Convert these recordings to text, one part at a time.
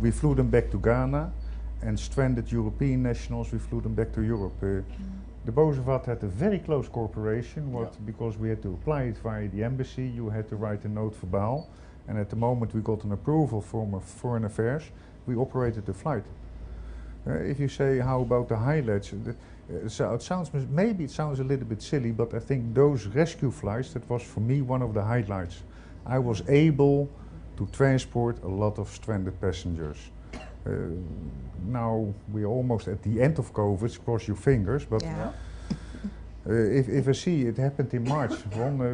We flew them back to Ghana, and stranded European nationals, we flew them back to Europe. The both of us had a very close cooperation, because we had to apply it via the embassy. You had to write a note verbal, and at the moment we got an approval from Foreign Affairs, we operated the flight. If you say, how about the highlights? So it sounds, maybe it sounds a little bit silly, but I think those rescue flights, that was for me one of the highlights. I was able to transport a lot of stranded passengers. Now we're almost at the end of COVID, cross your fingers, but if I see it happened in March,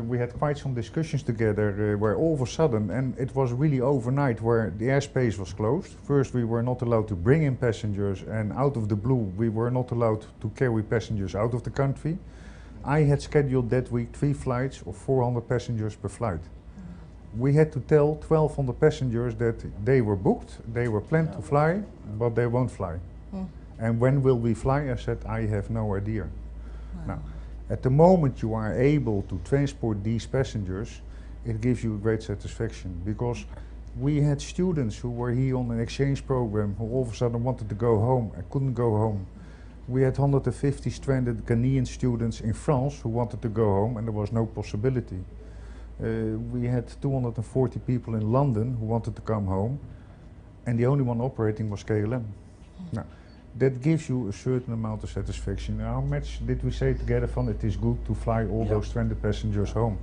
we had quite some discussions together where all of a sudden, and it was really overnight, where the airspace was closed. First we were not allowed to bring in passengers, and out of the blue we were not allowed to carry passengers out of the country. I had scheduled that week 3 flights of 400 passengers per flight. We had to tell 1,200 passengers that they were booked, they were planned to fly, but they won't fly. And when will we fly? I said, I have no idea. Now, at the moment you are able to transport these passengers, it gives you great satisfaction, because we had students who were here on an exchange program who all of a sudden wanted to go home and couldn't go home. We had 150 stranded Ghanaian students in France who wanted to go home, and there was no possibility. We had 240 people in London who wanted to come home, and the only one operating was KLM. Now, that gives you a certain amount of satisfaction. How much did we say together from it is good to fly all those stranded passengers home?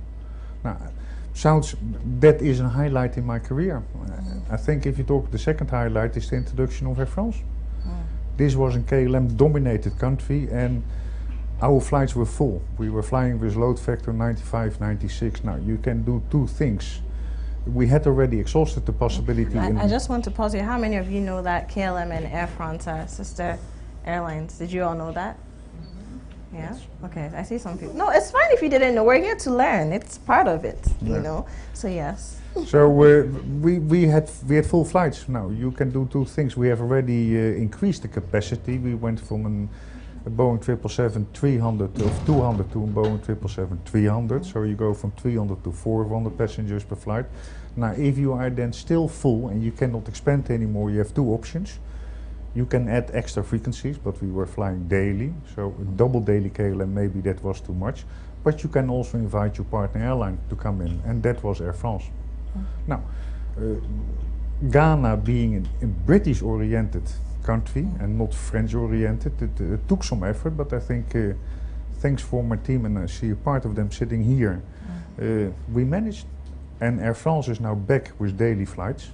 Now, that is a highlight in my career. I think if you talk, the second highlight is the introduction of Air France. This was a KLM dominated country, and our flights were full. We were flying with load factor 95, 96. Now you can do 2 things. We had already exhausted the possibility. I just want to pause here. How many of you know that KLM and Air France are sister airlines? Did you all know that? Yeah? Yes. Okay, I see some people. No, it's fine if you didn't know. We're here to learn. It's part of it, you know? So yes. So we had full flights. Now you can do 2 things. We have already increased the capacity. We went from a Boeing 777-300 of 200 to a Boeing 777-300. So you go from 300 to 400 passengers per flight. Now if you are then still full and you cannot expand anymore, you have 2 options. You can add extra frequencies, but we were flying daily. So a double daily KLM, maybe that was too much. But you can also invite your partner airline to come in, and that was Air France. Now, Ghana being a British-oriented country and not French-oriented, it took some effort, but I think thanks for my team, and I see a part of them sitting here, we managed. And Air France is now back with daily flights.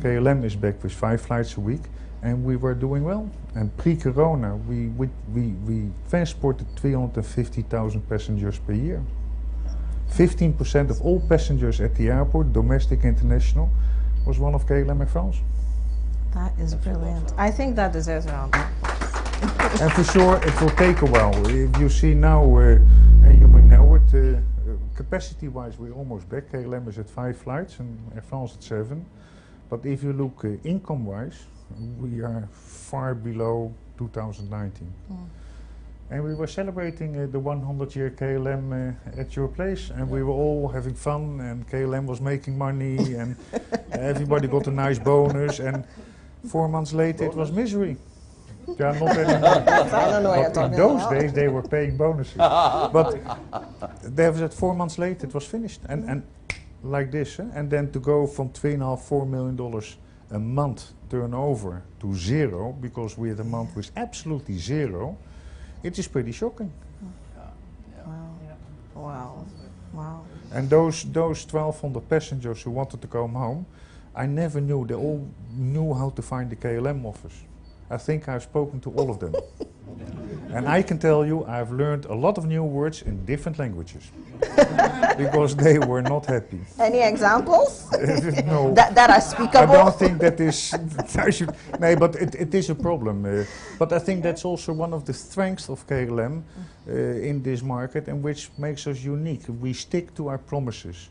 KLM is back with 5 flights a week, and we were doing well. And pre-corona, we transported 350,000 passengers per year. 15% of all passengers at the airport, domestic, international, was one of KLM Air France. That is brilliant. I think that deserves a round. And for sure, it will take a while. If you see now, and you may know it, capacity-wise, we're almost back. KLM is at 5 flights and Air France at 7. But if you look income-wise, we are far below 2019. And we were celebrating the 100-year KLM at your place, and we were all having fun, and KLM was making money, and everybody got a nice bonus, and 4 months later it was misery. Yeah, not anymore. I don't know what you're talking in those about. days they were paying bonuses. But there was 4 months later it was finished, and like this, and then to go from $3.5–4 million a month turnover to 0, because we had a month with absolutely 0. It is pretty shocking. Wow. Wow. And those 1,200 passengers who wanted to come home, I never knew. They all knew how to find the KLM office. I think I've spoken to all of them. And I can tell you, I've learned a lot of new words in different languages. Because they were not happy. Any examples? No. That are speakable? I don't think that is... No, but it is a problem. But I think that's also one of the strengths of KLM in this market, and which makes us unique. We stick to our promises.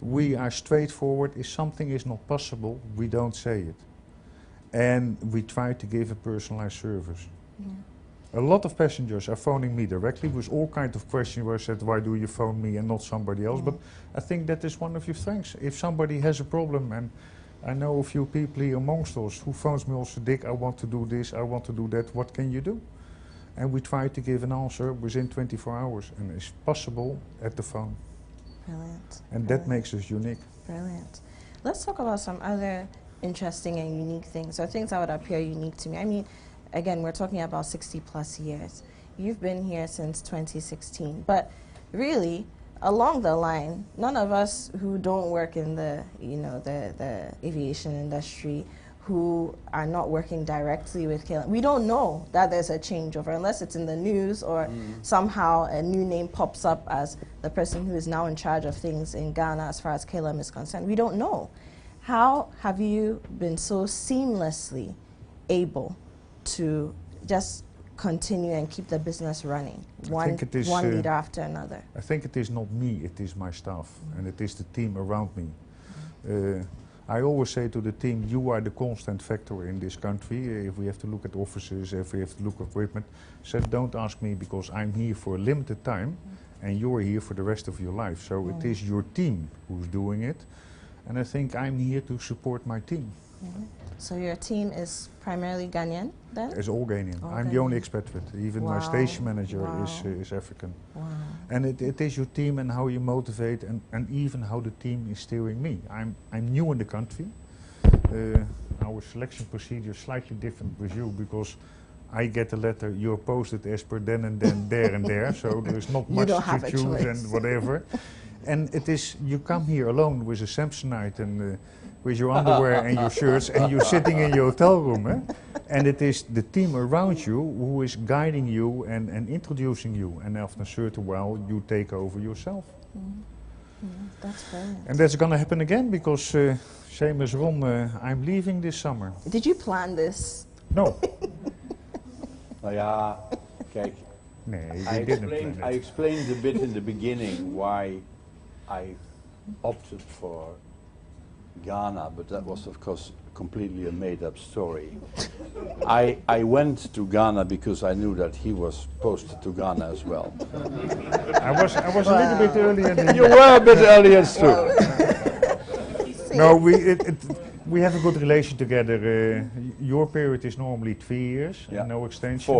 We are straightforward. If something is not possible, we don't say it. And we try to give a personalized service. A lot of passengers are phoning me directly with all kinds of questions where I said, why do you phone me and not somebody else? But I think that is one of your strengths. If somebody has a problem and I know a few people here amongst us who phones me also, Dick, I want to do this, I want to do that, what can you do? And we try to give an answer within 24 hours, and it's possible at the phone. Brilliant. And that makes us unique. Brilliant. Let's talk about some other interesting and unique things, or things that would appear unique to me. I mean, again, we're talking about 60 plus years. You've been here since 2016, but really, along the line, none of us who don't work in the, the aviation industry, who are not working directly with KLM, we don't know that there's a changeover unless it's in the news or somehow a new name pops up as the person who is now in charge of things in Ghana as far as KLM is concerned. We don't know. How have you been so seamlessly able to just continue and keep the business running, one leader after another? I think it is not me, it is my staff, and it is the team around me. I always say to the team, you are the constant factor in this country. If we have to look at offices, if we have to look at equipment, so don't ask me, because I'm here for a limited time and you're here for the rest of your life. So it is your team who's doing it, and I think I'm here to support my team. So your team is primarily Ghanaian then? It's all Ghanaian. I'm the only expatriate. Even my station manager is African. And it is your team and how you motivate, and even how the team is steering me. I'm new in the country. Our selection procedure is slightly different with you, because I get a letter, you're posted as per then and then, there and there, so there's not much to choose and whatever. And it is, you come here alone with a Samsonite and with your underwear and your shirts, and you're sitting in your hotel room, and it is the team around you who is guiding you and introducing you, and after a certain while you take over yourself. That's brilliant. And that's going to happen again, because same as Ron, I'm leaving this summer. Did you plan this? No. Nou ja, kijk, I explained a bit in the beginning why I opted for Ghana, but that was of course completely a made-up story. I went to Ghana because I knew that he was posted to Ghana as well. I was a little bit earlier than you were a bit earlier too. No, we have a good relation together. Your period is normally 3 years and no extension.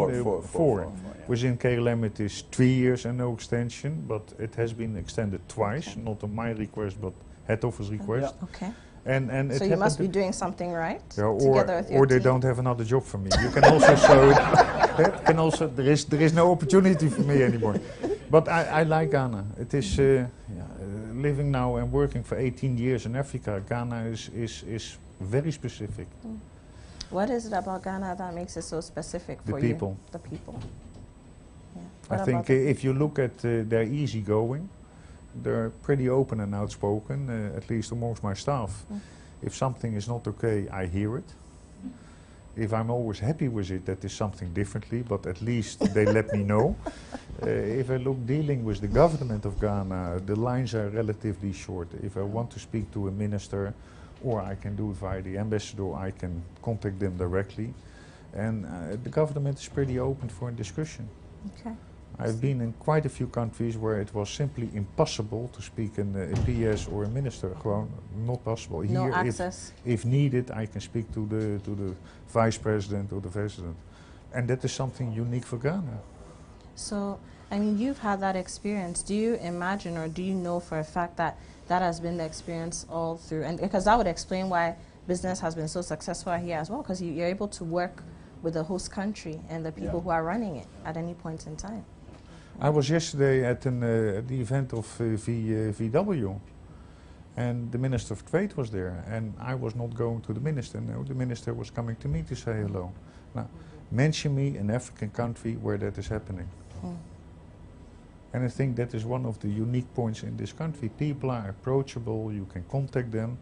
Four. Within KLM it is 3 years and no extension, but it has been extended twice, not on my request, but head office request. Okay. And so you must be doing something right, together with your team. They don't have another job for me. You can also show it. There is no opportunity for me anymore. But I like Ghana. It is living now and working for 18 years in Africa. Ghana is very specific. What is it about Ghana that makes it so specific for you? The people. Yeah. I think if you look at their easygoing, they're pretty open and outspoken, at least amongst my staff. If something is not okay, I hear it. If I'm always happy with it, that is something differently, but at least they let me know. If I look dealing with the government of Ghana, the lines are relatively short. If I want to speak to a minister, or I can do it via the ambassador, I can contact them directly. And the government is pretty open for a discussion. Okay. I've been in quite a few countries where it was simply impossible to speak in a PS or a minister. Gewoon not possible. No Here, access. If needed, I can speak to the vice president or the president, and that is something unique for Ghana. So, I mean, you've had that experience. Do you imagine, or do you know for a fact that that has been the experience all through? And because that would explain why business has been so successful here as well, because you're able to work with the host country and the people who are running it at any point in time. I was yesterday at the event of VW, and the Minister of Trade was there, and I was not going to the minister. No, the minister was coming to me to say hello. Now, mention me an African country where that is happening. And I think that is one of the unique points in this country. People are approachable, you can contact them.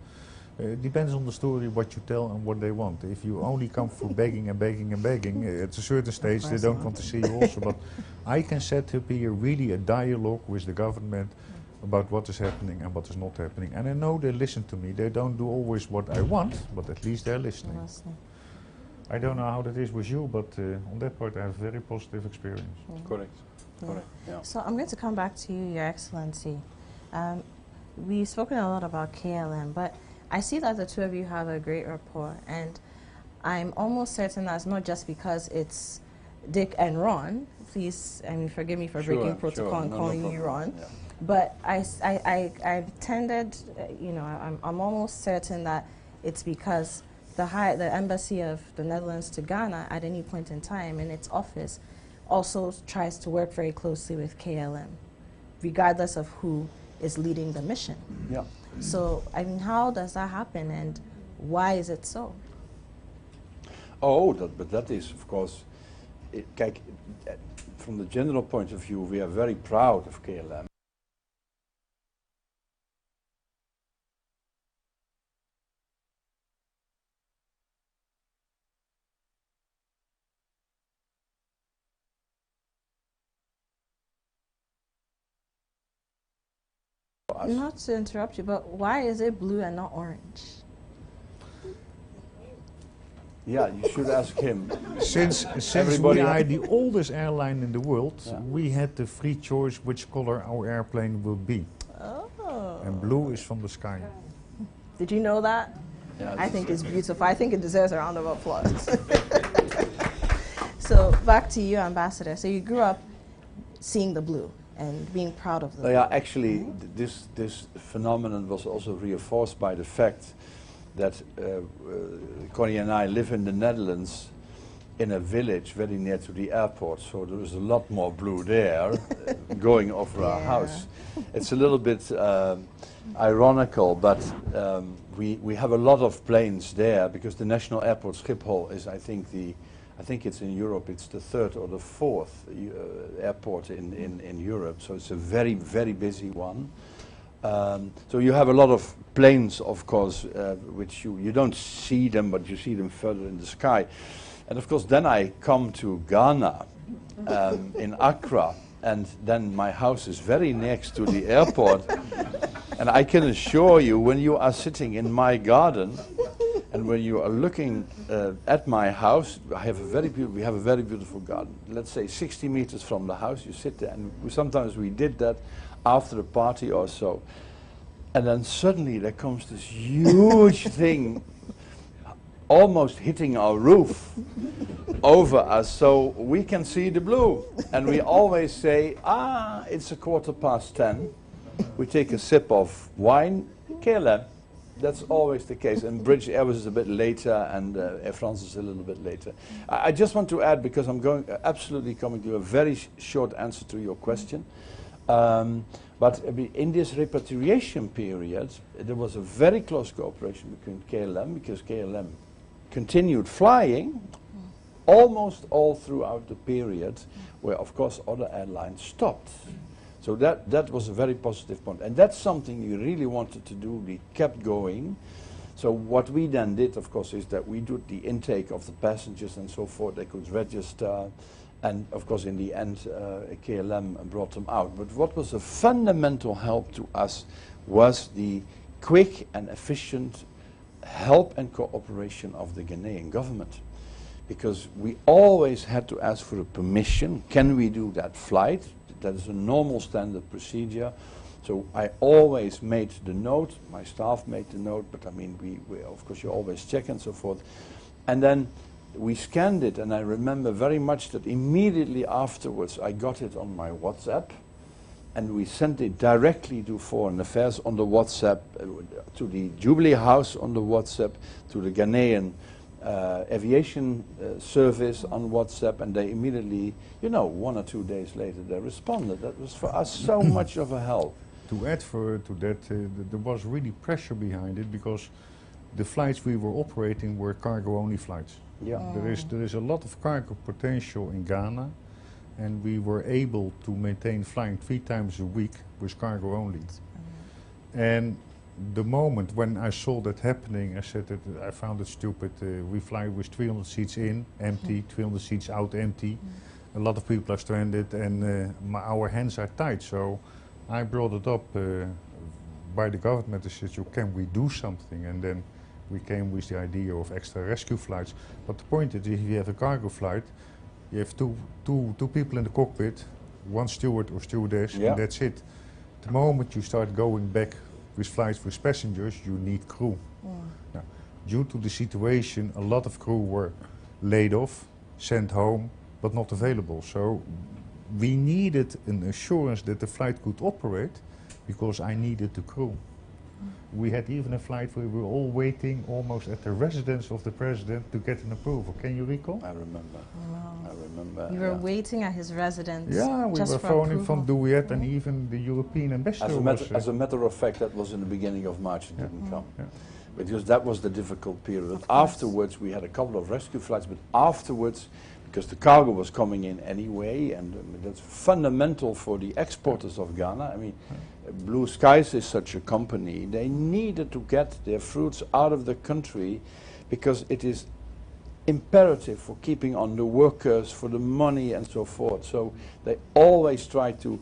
It depends on the story, what you tell and what they want. If you only come for begging and begging and begging, at a certain stage they don't want to see you also. But I can set up here really a dialogue with the government about what is happening and what is not happening. And I know they listen to me. They don't do always what I want, but at least they're listening. I don't know how that is with you, but on that part I have a very positive experience. Correct. Correct. Yeah. So I'm going to come back to you, Your Excellency. We've spoken a lot about KLM, but I see that the two of you have a great rapport, and I'm almost certain that's not just because it's Dick and Ron. Please, I mean, forgive me for breaking protocol and calling you Ron. Yeah. But I tended, you know, I'm almost certain that it's because the embassy of the Netherlands to Ghana at any point in time in its office also tries to work very closely with KLM, regardless of who is leading the mission. Yeah. So, I mean, how does that happen, and why is it so? Oh, but that is, of course, from the general point of view, we are very proud of KLM. Not to interrupt you, but why is it blue and not orange? Yeah, you should ask him. Since we are the oldest airline in the world, we had the free choice which color our airplane will be. Oh. And blue is from the sky. Did you know that? Yeah, I think it's beautiful. I think it deserves a round of applause. So back to you, Ambassador. So you grew up seeing the blue and being proud of them. Yeah, actually, this phenomenon was also reinforced by the fact that Connie and I live in the Netherlands in a village very near to the airport, so there is a lot more blue there going over our house. It's a little bit ironical, but we have a lot of planes there because the national airport Schiphol is, I think it's in Europe, it's the third or the fourth airport in Europe, so it's a very, very busy one. So you have a lot of planes, of course, which you don't see them, but you see them further in the sky. And of course, then I come to Ghana, in Accra, and then my house is very next to the airport. And I can assure you, when you are sitting in my garden, and when you are looking at my house, we have a very beautiful garden. Let's say 60 meters from the house, you sit there, and sometimes we did that after a party or so. And then suddenly there comes this huge thing almost hitting our roof over us, so we can see the blue. And we always say, it's 10:15. We take a sip of wine, KLM. That's always the case. And British Airways is a bit later, and Air France is a little bit later. I just want to add, because I'm absolutely coming to a very short answer to your question. But in this repatriation period, there was a very close cooperation between KLM, because KLM continued flying almost all throughout the period where, of course, other airlines stopped. So that was a very positive point. And that's something we really wanted to do. We kept going. So what we then did, of course, is that we did the intake of the passengers and so forth. They could register. And, of course, in the end, KLM brought them out. But what was a fundamental help to us was the quick and efficient help and cooperation of the Ghanaian government. Because we always had to ask for a permission. Can we do that flight? That is a normal standard procedure. So I always made the note, my staff made the note, but I mean, we of course you always check and so forth. And then we scanned it, and I remember very much that immediately afterwards I got it on my WhatsApp, and we sent it directly to Foreign Affairs on the WhatsApp, to the Jubilee House on the WhatsApp, to the Ghanaian aviation service on WhatsApp, and they immediately, 1 or 2 days later, they responded. That was for us so much of a help. To add to that, there was really pressure behind it, because the flights we were operating were cargo-only flights. Yeah. There is a lot of cargo potential in Ghana, and we were able to maintain flying 3 times a week with cargo only. And the moment when I saw that happening, I said that I found it stupid. We fly with 300 seats in, empty, 300 seats out, empty. A lot of people are stranded, and our hands are tied. So I brought it up by the government. I said, can we do something? And then we came with the idea of extra rescue flights. But the point is, if you have a cargo flight, you have two people in the cockpit, one steward or stewardess, and that's it. The moment you start going back with flights with passengers, you need crew. Now, due to the situation, a lot of crew were laid off, sent home, but not available. So we needed an assurance that the flight could operate because I needed the crew. We had even a flight where we were all waiting almost at the residence of the president to get an approval. Can you recall? I remember. Wow. I remember. You were waiting at his residence. Yeah, we just were for phoning approval. from GhIIA, and even the European ambassador As a matter of fact, that was in the beginning of March. It didn't come. Because that was the difficult period. Afterwards, we had a couple of rescue flights, but afterwards, because the cargo was coming in anyway, and that's fundamental for the exporters of Ghana. I mean, Blue Skies is such a company. They needed to get their fruits out of the country because it is imperative for keeping on the workers, for the money and so forth. So they always try to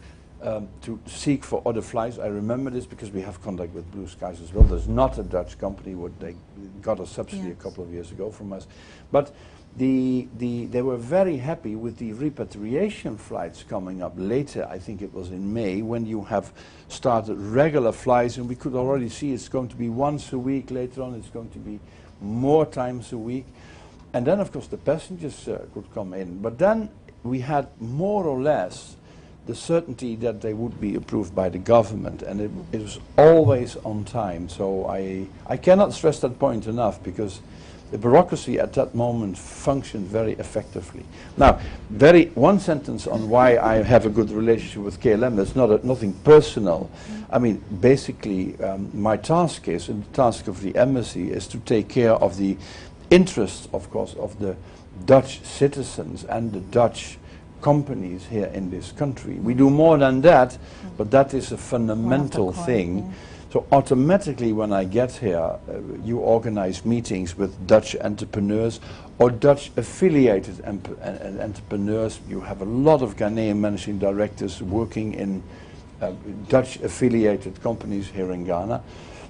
seek for other flights. I remember this because we have contact with Blue Skies as well. There's not a Dutch company. They got a subsidy a couple of years ago from us. But they were very happy with the repatriation flights coming up later. I think it was in May when you have started regular flights, and we could already see it's going to be once a week. Later on it's going to be more times a week. And then of course the passengers could come in. But then we had more or less the certainty that they would be approved by the government, and it was always on time. So I cannot stress that point enough, because the bureaucracy at that moment functioned very effectively. Now, one sentence on why I have a good relationship with KLM. That's nothing personal. I mean, basically, my task is, and the task of the embassy is to take care of the interests, of course, of the Dutch citizens and the Dutch companies here in this country. We do more than that, but that is a fundamental thing. So automatically when I get here, you organize meetings with Dutch entrepreneurs or Dutch affiliated entrepreneurs. You have a lot of Ghanaian managing directors working in Dutch affiliated companies here in Ghana.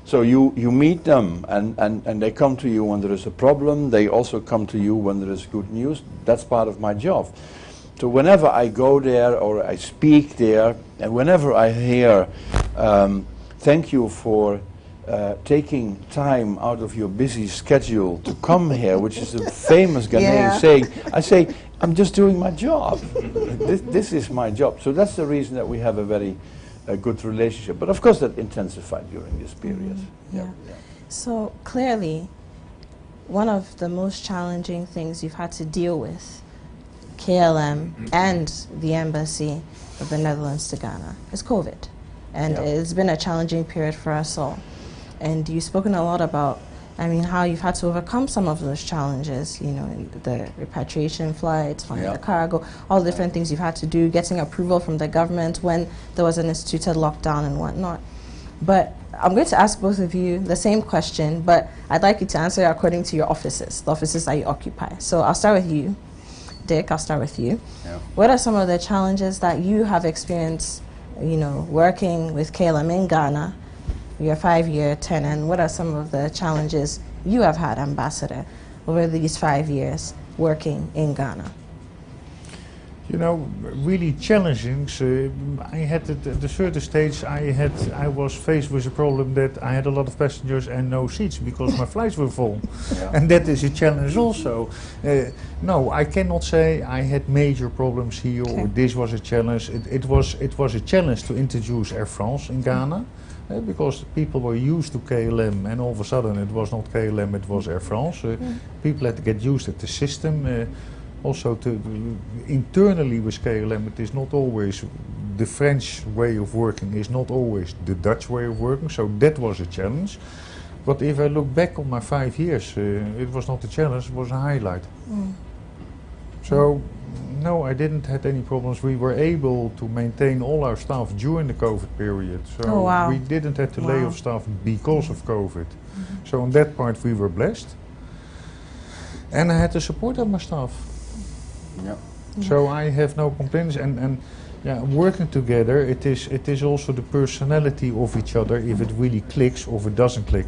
So you meet them, and they come to you when there is a problem. They also come to you when there is good news. That's part of my job. So whenever I go there or I speak there, and whenever I hear thank you for taking time out of your busy schedule to come here, which is a famous Ghanaian saying, I say, I'm just doing my job. This is my job. So that's the reason that we have a very good relationship. But of course that intensified during this period. So clearly, one of the most challenging things you've had to deal with, KLM and the Embassy of the Netherlands to Ghana, is COVID. And it's been a challenging period for us all. And you've spoken a lot about, I mean, how you've had to overcome some of those challenges, you know, the repatriation flights, finding the cargo, all the different things you've had to do, getting approval from the government when there was an instituted lockdown and whatnot. But I'm going to ask both of you the same question, but I'd like you to answer it according to your offices, the offices that you occupy. So I'll start with you. Dick, I'll start with you. What are some of the challenges that you have experienced, you know, working with KLM in Ghana, your 5-year tenure, and what are some of the challenges you have had, Ambassador, over these 5 years working in Ghana? You know, really challenging. So I had at a certain stage, I was faced with a problem that I had a lot of passengers and no seats because my flights were full, and that is a challenge also. No, I cannot say I had major problems here or this was a challenge. It was a challenge to introduce Air France in Ghana. Because people were used to KLM and all of a sudden it was not KLM, it was Air France. People had to get used to the system. Also, internally with KLM, it is not always the French way of working is not always the Dutch way of working, so that was a challenge. But if I look back on my 5 years, it was not a challenge, it was a highlight. So, no, I didn't have any problems. We were able to maintain all our staff during the COVID period, so we didn't have to lay off staff because of COVID. So on that part we were blessed. And I had the support of my staff. So I have no complaints, and working together, it is also the personality of each other, if it really clicks or if it doesn't click.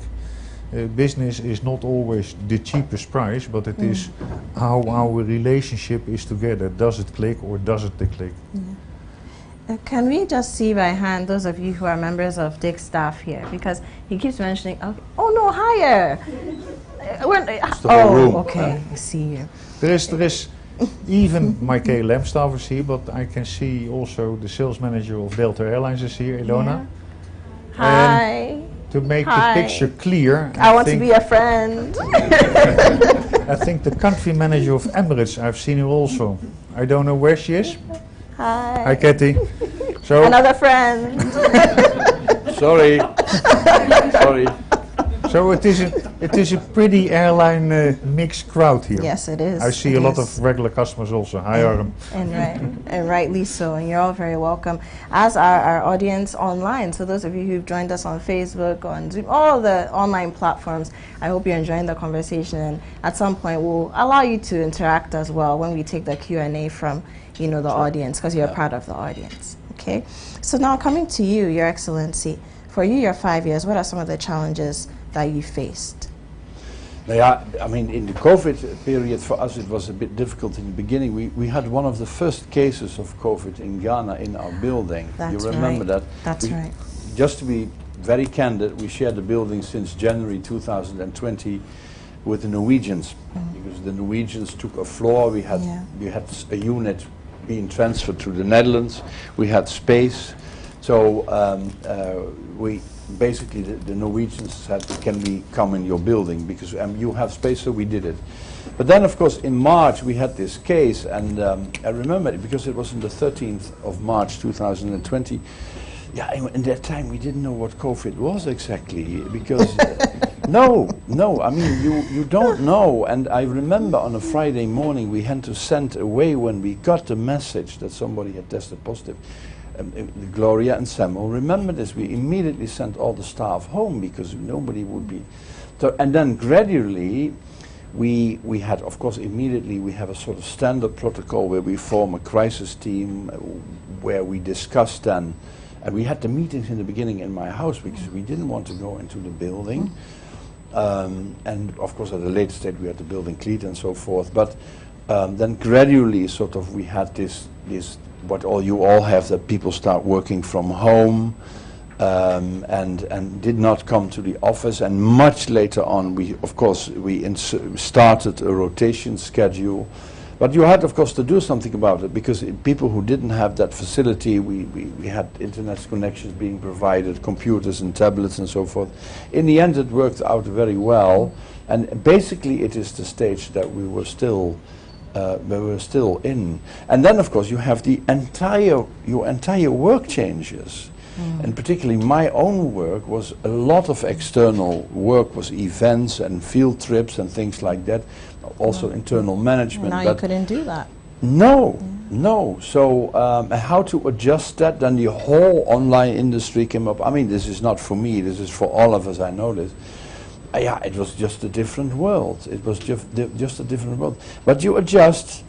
Business is not always the cheapest price, but it is how our relationship is together. Does it click or doesn't it click? Can we just see by hand those of you who are members of Dick's staff here? Because he keeps mentioning, okay, oh no, higher. Okay, I see you. There is even my KLM staff is here, but I can see also the sales manager of Delta Airlines is here, Ilona. Yeah. Hi. And to make the picture clear, I want to be a friend. I think the country manager of Emirates, I've seen her also. I don't know where she is. Hi. Hi, Kathy. So another friend. Sorry. So it is a pretty airline mixed crowd here. Yes, it is. I see a lot of regular customers also. Hi, Aram. And rightly so, and you're all very welcome, as are our audience online. So those of you who've joined us on Facebook, on Zoom, all the online platforms, I hope you're enjoying the conversation, and at some point we'll allow you to interact as well when we take the Q&A from the audience, because you're part of the audience. Okay, so now coming to you, Your Excellency, for you, your 5 years, what are some of the challenges that you faced? Yeah, I mean, in the COVID period for us it was a bit difficult in the beginning. We had one of the first cases of COVID in Ghana in our building. That's you remember right. that? That's right. Just to be very candid, we shared the building since January 2020 with the Norwegians, because the Norwegians took a floor. We had a unit being transferred to the Netherlands. We had space, so we basically the Norwegians said, "Can we come in your building because you have space?" So we did it. But then, of course, in March we had this case, and I remember it because it was on the 13th of March 2020. Yeah, in that time we didn't know what COVID was exactly, because no, I mean you don't know. And I remember on a Friday morning we had to send away, when we got the message that somebody had tested positive, Gloria and Samuel remember this. We immediately sent all the staff home because nobody would be. So, and then gradually we had, of course, immediately we have a sort of standard protocol where we form a crisis team where we discuss then. And we had the meetings in the beginning in my house because we didn't want to go into the building. And of course at a later stage we had the building cleaned and so forth. But then gradually sort of we had this what you all have, that people start working from home and did not come to the office. And much later on we started a rotation schedule. But you had, of course, to do something about it, because people who didn't have that facility, we had internet connections being provided, computers and tablets and so forth. In the end, it worked out very well, and basically it is the stage that we were still in. And then, of course, you have your entire work changes. And particularly my own work was a lot of external work, was events and field trips and things like that, also internal management. Now you couldn't do that. No. So how to adjust that? Then the whole online industry came up. I mean, this is not for me, this is for all of us, I know this. Yeah, it was just a different world. It was just a different world. But you adjust.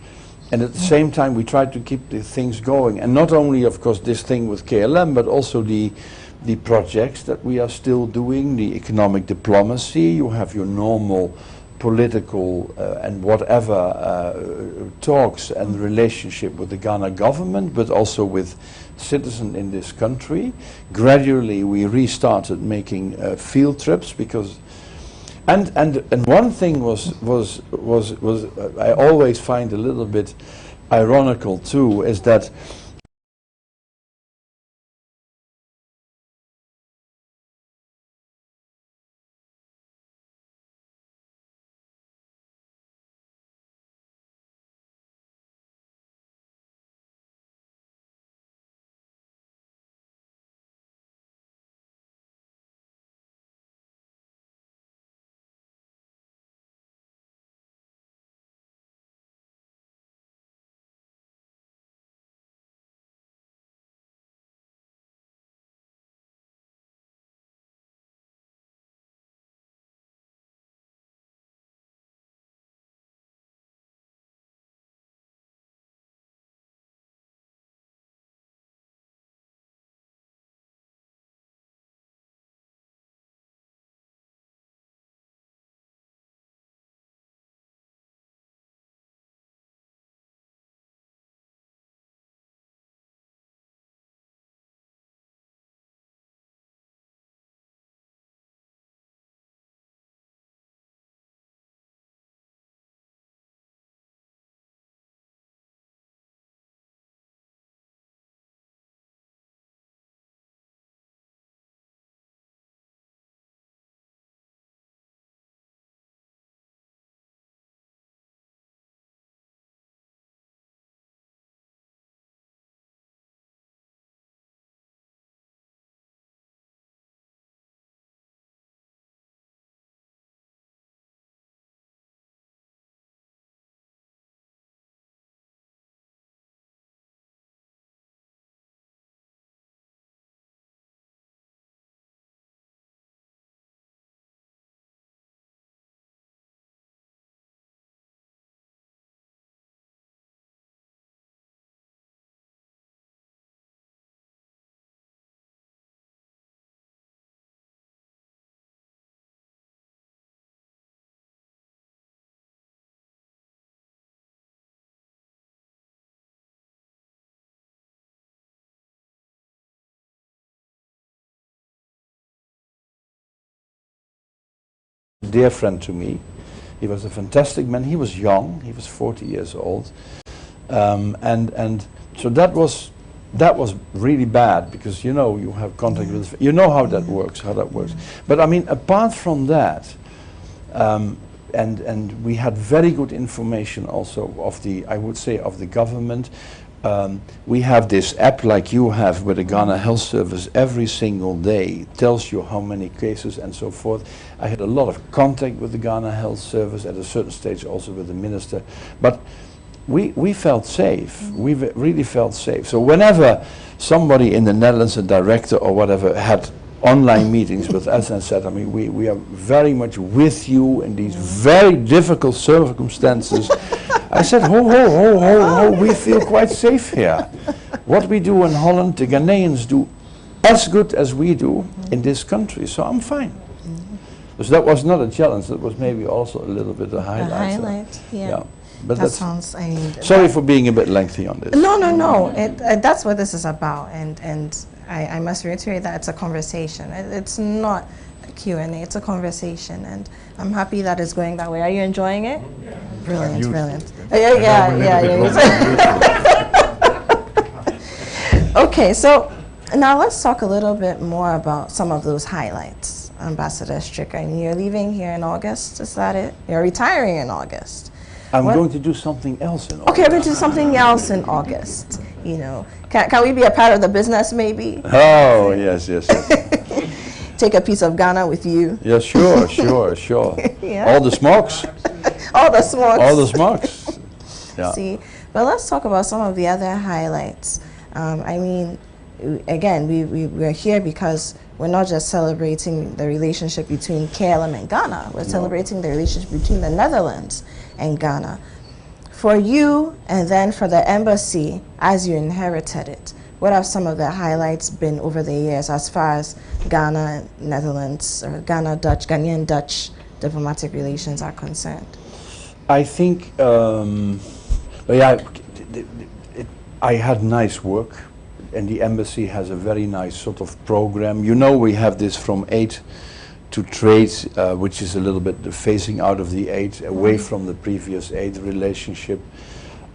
And at the same time, we try to keep the things going. And not only, of course, this thing with KLM, but also the projects that we are still doing, the economic diplomacy. You have your normal political and whatever talks and relationship with the Ghana government, but also with citizens in this country. Gradually, we restarted making field trips because. And one thing was I always find a little bit ironical too, is that dear friend to me. He was a fantastic man. He was young. He was 40 years old, and so that was really bad, because you know you have contact with, you know how that works. But I mean, apart from that, and we had very good information also of the, I would say, of the government. We have this app like you have with the Ghana Health Service. Every single day tells you how many cases and so forth. I had a lot of contact with the Ghana Health Service, at a certain stage also with the minister, but we felt safe. We really felt safe. So whenever somebody in the Netherlands, a director or whatever, had online meetings with us and said, I mean, we are very much with you in these very difficult circumstances, I said, ho, we feel quite safe here. What we do in Holland, the Ghanaians do as good as we do in this country, so I'm fine. So that was not a challenge, that was maybe also a little bit a highlight. A highlight, yeah. But that sounds, I mean, sorry for being a bit lengthy on this. No. That's what this is about, and I must reiterate that it's a conversation. It's not a Q&A, it's a conversation, and I'm happy that it's going that way. Are you enjoying it? Yeah. Brilliant, brilliant. Okay, so now let's talk a little bit more about some of those highlights, Ambassador Strikker. And you're leaving here in August, is that it? You're retiring in August. I'm going to do something else in August. Okay, we're going to do something else in August. You know, can we be a part of the business maybe? Oh, yes. Take a piece of Ghana with you. Yeah, sure. Yeah. All the smokes. All the smokes. Yeah. See, but let's talk about some of the other highlights. I mean, again, we're here because we're not just celebrating the relationship between KLM and Ghana. We're celebrating the relationship between the Netherlands and Ghana. For you, and then for the embassy, as you inherited it, what have some of the highlights been over the years as far as Ghana, Netherlands, or Ghanaian Dutch diplomatic relations are concerned? I think, I had nice work, and the embassy has a very nice sort of program. You know, we have this from aid to trade, which is a little bit the phasing out of the aid, away from the previous aid relationship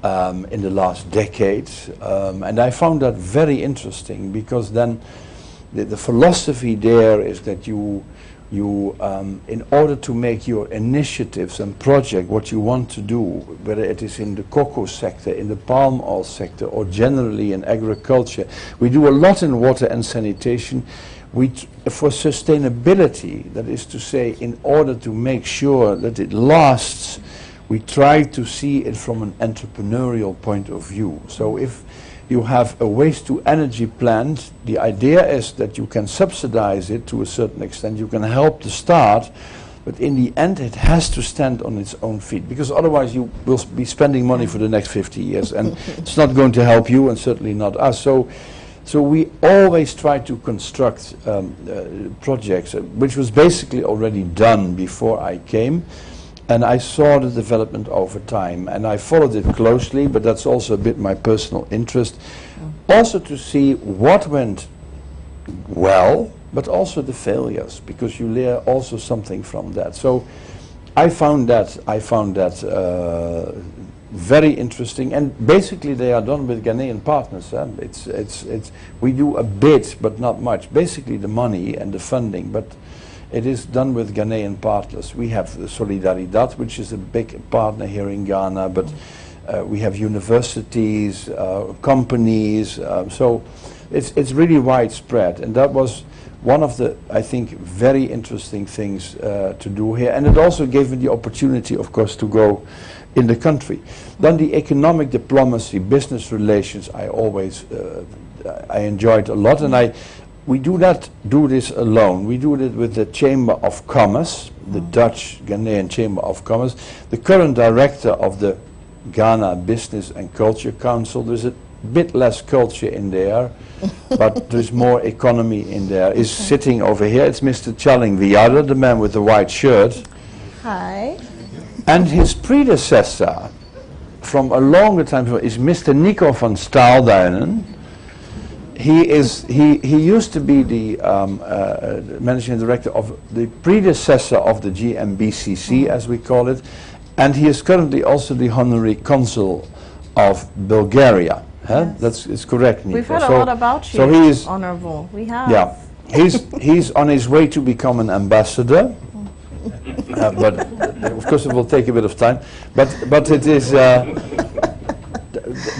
in the last decade. And I found that very interesting, because then the philosophy there is that you in order to make your initiatives and project what you want to do, whether it is in the cocoa sector, in the palm oil sector, or generally in agriculture, we do a lot in water and sanitation. For sustainability, that is to say, in order to make sure that it lasts, we try to see it from an entrepreneurial point of view. So if you have a waste to energy plant, the idea is that you can subsidize it to a certain extent, you can help the start, but in the end it has to stand on its own feet, because otherwise you will be spending money for the next 50 years and it's not going to help you and certainly not us. So we always try to construct projects, which was basically already done before I came, and I saw the development over time, and I followed it closely, but that's also a bit my personal interest, also to see what went well, but also the failures, because you learn also something from that. So I found that very interesting, and basically they are done with Ghanaian partners. We do a bit, but not much. Basically the money and the funding, but it is done with Ghanaian partners. We have the Solidaridad, which is a big partner here in Ghana, but we have universities, companies, so it's really widespread, and that was one of the, I think, very interesting things to do here, and it also gave me the opportunity, of course, to go in the country. Then the economic diplomacy, business relations, I always I enjoyed a lot, and we do not do this alone. We do it with the Chamber of Commerce, the Dutch Ghanaian Chamber of Commerce. The current director of the Ghana Business and Culture Council, there's a bit less culture in there, but there's more economy in there, is sitting over here. It's Mr. Chaling Viada, the man with the white shirt. Hi. And his predecessor from a longer time is Mr. Nicole Van Staldin, he used to be the managing director of the predecessor of the GMBCC, as we call it, and he is currently also the honorary consul of Bulgaria. Huh? Yes. That's correct, Nico. We've heard a lot about you, so he is Honorable. We have. Yeah, he's on his way to become an ambassador, but of course it will take a bit of time. But it is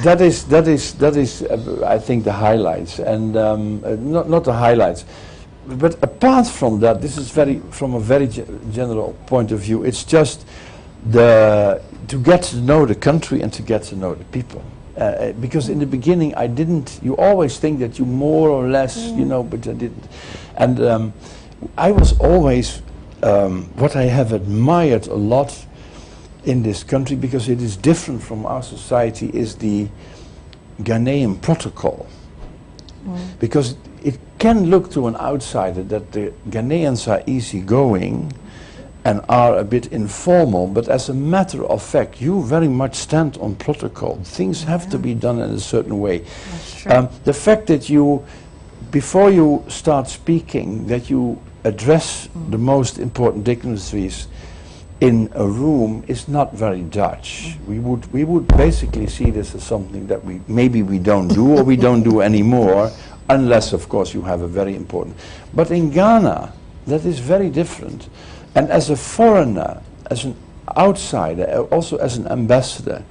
that is I think the highlights, and not the highlights, but apart from that, this is from a very general point of view. It's just to get to know the country and to get to know the people. Because in the beginning you always think that you more or less, you know, but I didn't. And I was always, what I have admired a lot in this country, because it is different from our society, is the Ghanaian Protocol. Because it can look to an outsider that the Ghanaians are easygoing and are a bit informal, but as a matter of fact, you very much stand on protocol. Things have to be done in a certain way. That's true. The fact that you, before you start speaking, that you address the most important dignitaries in a room is not very Dutch. We would basically see this as something that maybe we don't do, or we don't do anymore, unless, of course, you have a very important. But in Ghana, that is very different. And as a foreigner, as an outsider, also as an ambassador,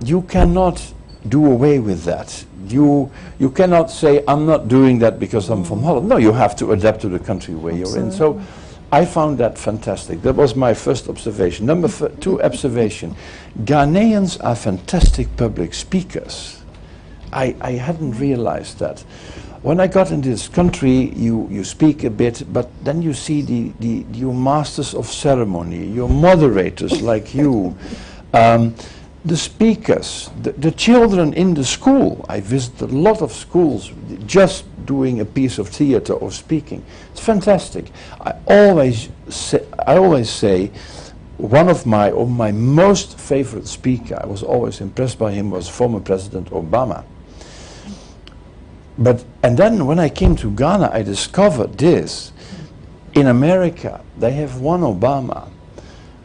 you cannot do away with that. You cannot say, I'm not doing that because I'm from Holland. No, you have to adapt to the country where you're in. So I found that fantastic. That was my first observation. Number two observation, Ghanaians are fantastic public speakers. I hadn't realized that. When I got into this country, you speak a bit, but then you see your masters of ceremony, your moderators like you, the speakers, the children in the school. I visited a lot of schools just doing a piece of theater or speaking. It's fantastic. I always say one of my most favorite speaker, I was always impressed by him, was former President Obama. And then when I came to Ghana, I discovered this. In America, they have one Obama,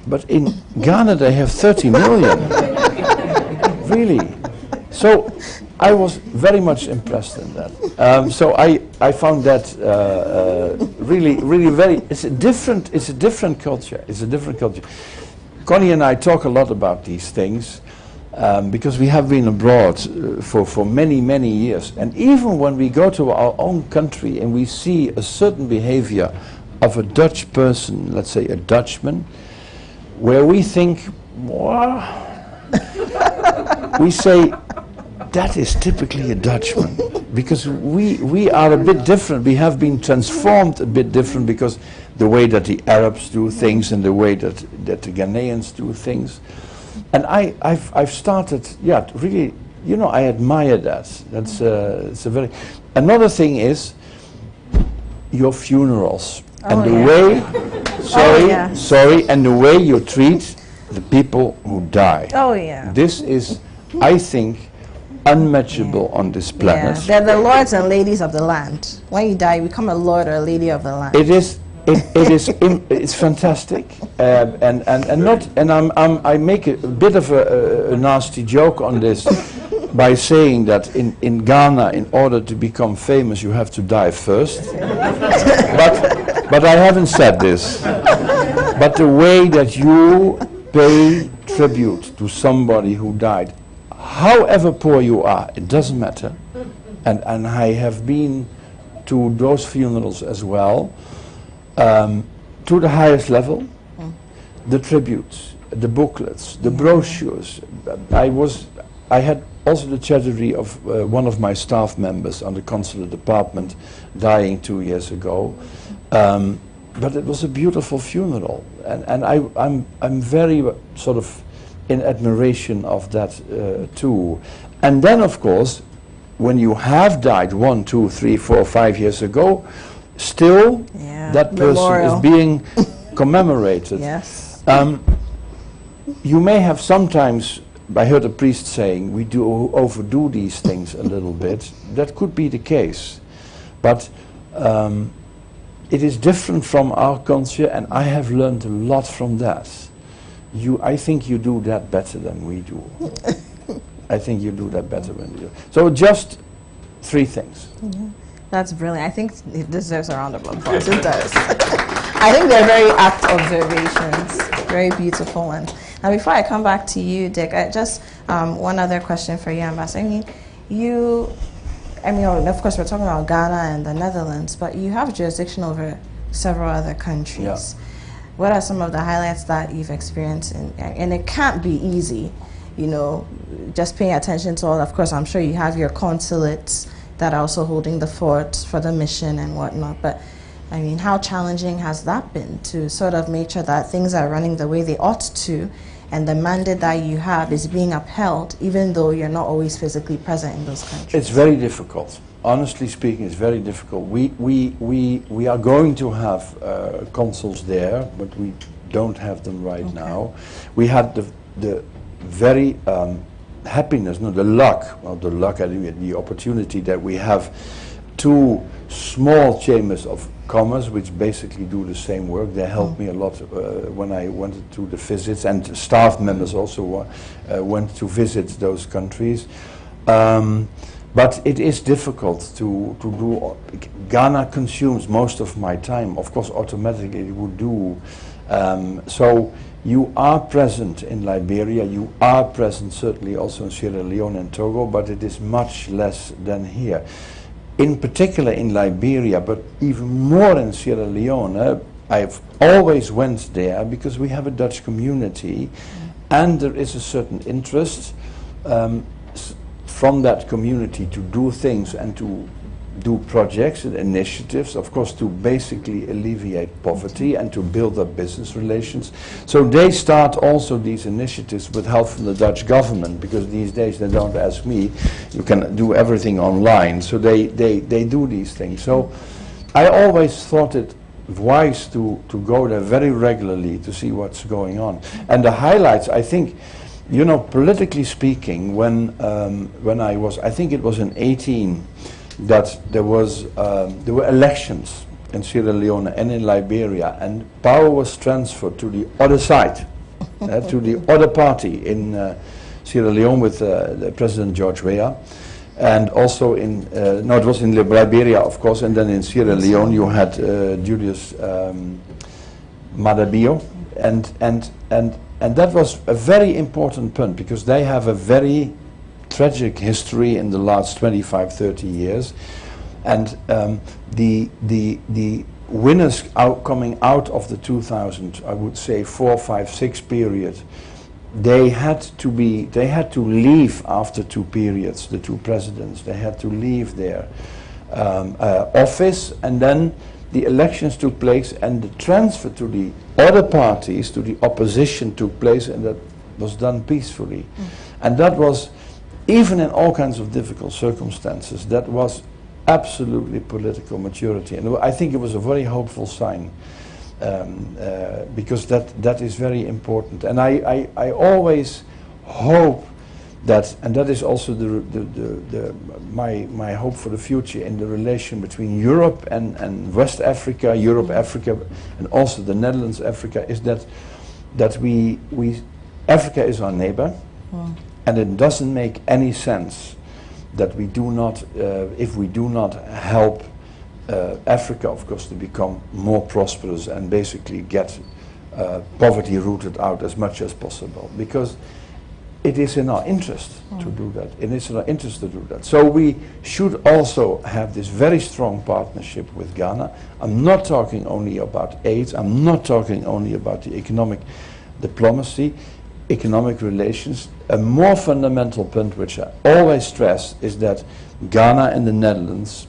but in Ghana they have 30 million. Really. So I was very much impressed in that. So I found that really very. It's a different culture. It's a different culture. Connie and I talk a lot about these things. Because we have been abroad for many years, and even when we go to our own country and we see a certain behavior of a Dutch person, let's say a Dutchman, where we think, we say that is typically a Dutchman, because we are a bit different. We have been transformed a bit different because the way that the Arabs do things and the way that the Ghanaians do things. And I've started, really, you know, I admire that. That's it's a very. Another thing is your funerals and the way. Sorry, and the way you treat the people who die. Oh yeah. This is, I think, unmatchable on this planet. Yeah. They're the lords and ladies of the land. When you die, you become a lord or a lady of the land. It is. It's fantastic, and I make a bit of a nasty joke on this by saying that in Ghana, in order to become famous, you have to die first. but I haven't said this. But the way that you pay tribute to somebody who died, however poor you are, it doesn't matter. And I have been to those funerals as well. To the highest level, the tributes, the booklets, the brochures. I had also the tragedy of one of my staff members on the consular department dying 2 years ago. But it was a beautiful funeral, and I'm very sort of in admiration of that too. And then, of course, when you have died 1, 2, 3, 4, 5 years ago, still that person is being commemorated. Yes. You may have sometimes I heard a priest saying we do overdo these things a little bit. That could be the case, but it is different from our culture, and I have learned a lot from that. I think you do that better than we do. I think you do that better than we do. So just 3 things. That's brilliant. I think it deserves a round of applause. It does. I think they're very apt observations, very beautiful ones. Now, before I come back to you, Dick, just one other question for you, Ambassador. Of course, we're talking about Ghana and the Netherlands, but you have jurisdiction over several other countries. Yeah. What are some of the highlights that you've experienced? And it can't be easy, just paying attention to all. Of course, I'm sure you have your consulates that are also holding the fort for the mission and whatnot, but how challenging has that been to sort of make sure that things are running the way they ought to, and the mandate that you have is being upheld, even though you're not always physically present in those countries? It's very difficult. Honestly speaking, it's very difficult. We are going to have consuls there, but we don't have them right now. We had the very the opportunity that we have 2 small chambers of commerce which basically do the same work. They helped me a lot when I went to the visits, and staff members also went to visit those countries. But it is difficult to do. Ghana consumes most of my time. Of course, automatically it would do. So you are present in Liberia, you are present certainly also in Sierra Leone and Togo, but it is much less than here. In particular in Liberia, but even more in Sierra Leone, I've always went there because we have a Dutch community, and there is a certain interest from that community to do things and to do projects and initiatives, of course, to basically alleviate poverty and to build up business relations. So they start also these initiatives with help from the Dutch government, because these days they don't ask me, you can do everything online. So they do these things. So I always thought it wise to go there very regularly to see what's going on. And the highlights, I think, politically speaking, when I think it was in 18, that there were elections in Sierra Leone and in Liberia, and power was transferred to the other side, to the other party in Sierra Leone with President George Weah, and also in it was in Liberia, of course, and then in Sierra Leone you had Julius Maada, and that was a very important point, because they have a very tragic history in the last 25-30 years, and the winners coming out of the 2000, I would say 4, 5, 6 period, they had to leave after 2 periods. The 2 presidents, they had to leave their office, and then the elections took place, and the transfer to the other parties, to the opposition, took place, and that was done peacefully. And that was, even in all kinds of difficult circumstances, that was absolutely political maturity. And I think it was a very hopeful sign, because that is very important. And I always hope that, and that is also my hope for the future in the relation between Europe and West Africa, Europe, Africa, and also the Netherlands, Africa, is that Africa is our neighbor. And it doesn't make any sense that we do not, if we do not help Africa, of course, to become more prosperous and basically get poverty rooted out as much as possible, because it is in our interest to do that. It is in our interest to do that. So we should also have this very strong partnership with Ghana. I'm not talking only about aid. I'm not talking only about the economic diplomacy, economic relations. A more fundamental point which I always stress is that Ghana and the Netherlands,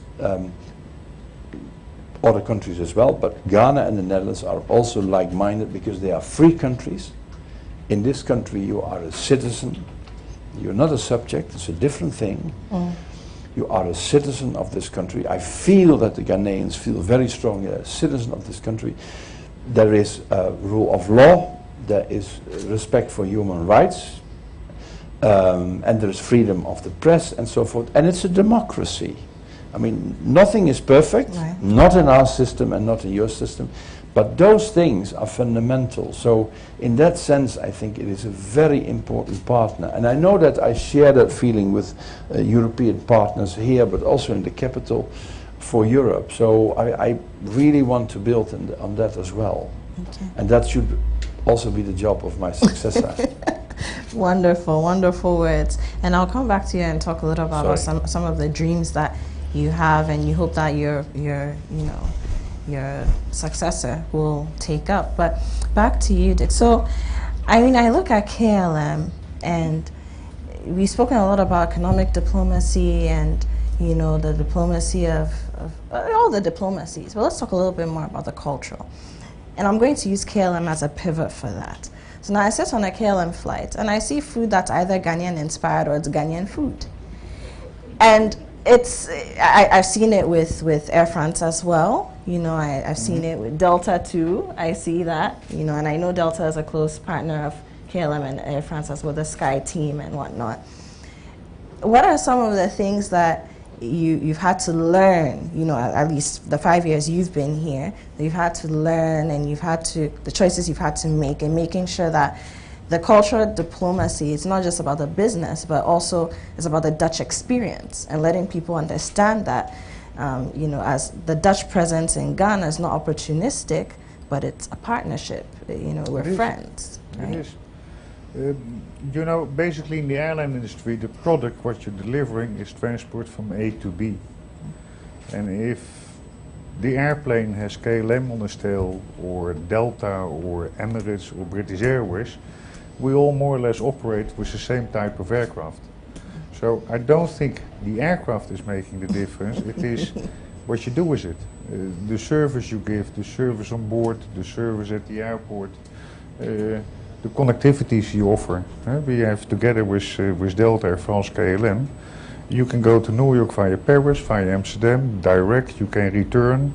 other countries as well, but Ghana and the Netherlands are also like-minded, because they are free countries. In this country you are a citizen, you're not a subject, it's a different thing. You are a citizen of this country. I feel that the Ghanaians feel very strongly a citizen of this country. There is a rule of law, there is respect for human rights, and there is freedom of the press and so forth, and it's a democracy. I mean, nothing is perfect, not in our system and not in your system, but those things are fundamental. So in that sense, I think it is a very important partner. And I know that I share that feeling with European partners here, but also in the capital for Europe. So I really want to build on that as well. Okay. And that should also be the job of my successor. Wonderful, wonderful words. And I'll come back to you and talk a little about some of the dreams that you have, and you hope that your successor will take up. But back to you, Dick. So, I mean, I look at KLM, and we've spoken a lot about economic diplomacy and, you know, the diplomacy of all the diplomacies. But let's talk a little bit more about the cultural. And I'm going to use KLM as a pivot for that. So now I sit on a KLM flight, and I see food that's either Ghanaian inspired or it's Ghanaian food. And I've seen it with Air France as well. You know, I've seen it with Delta too. I see that, you know, and I know Delta is a close partner of KLM and Air France as well, the Sky team and whatnot. What are some of the things that you've had to learn, you know, at least the 5 years you've been here, that you've had to learn, and the choices you've had to make, and making sure that the cultural diplomacy, it's not just about the business, but also it's about the Dutch experience, and letting people understand that, you know, as the Dutch presence in Ghana is not opportunistic, but it's a partnership. You know, we're friends. Right? It is. You know, basically in the airline industry, the product, what you're delivering, is transport from A to B. And if the airplane has KLM on its tail, or Delta, or Emirates, or British Airways, we all more or less operate with the same type of aircraft. So I don't think the aircraft is making the difference. It is what you do with it. The service you give, the service on board, the service at the airport, the connectivities you offer. We have together with Delta Air France KLM, you can go to New York via Paris, via Amsterdam, direct, you can return.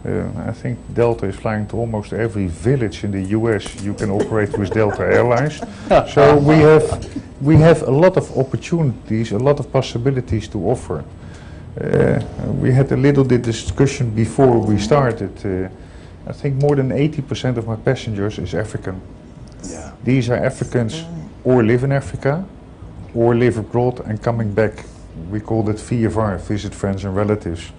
I think Delta is flying to almost every village in the US. You can operate with Delta Airlines. So we have a lot of opportunities, a lot of possibilities to offer. We had a little bit discussion before we started. I think more than 80% of my passengers is African. Yeah. These are Africans or live in Africa or live abroad and coming back. We call that VFR, visit friends and relatives.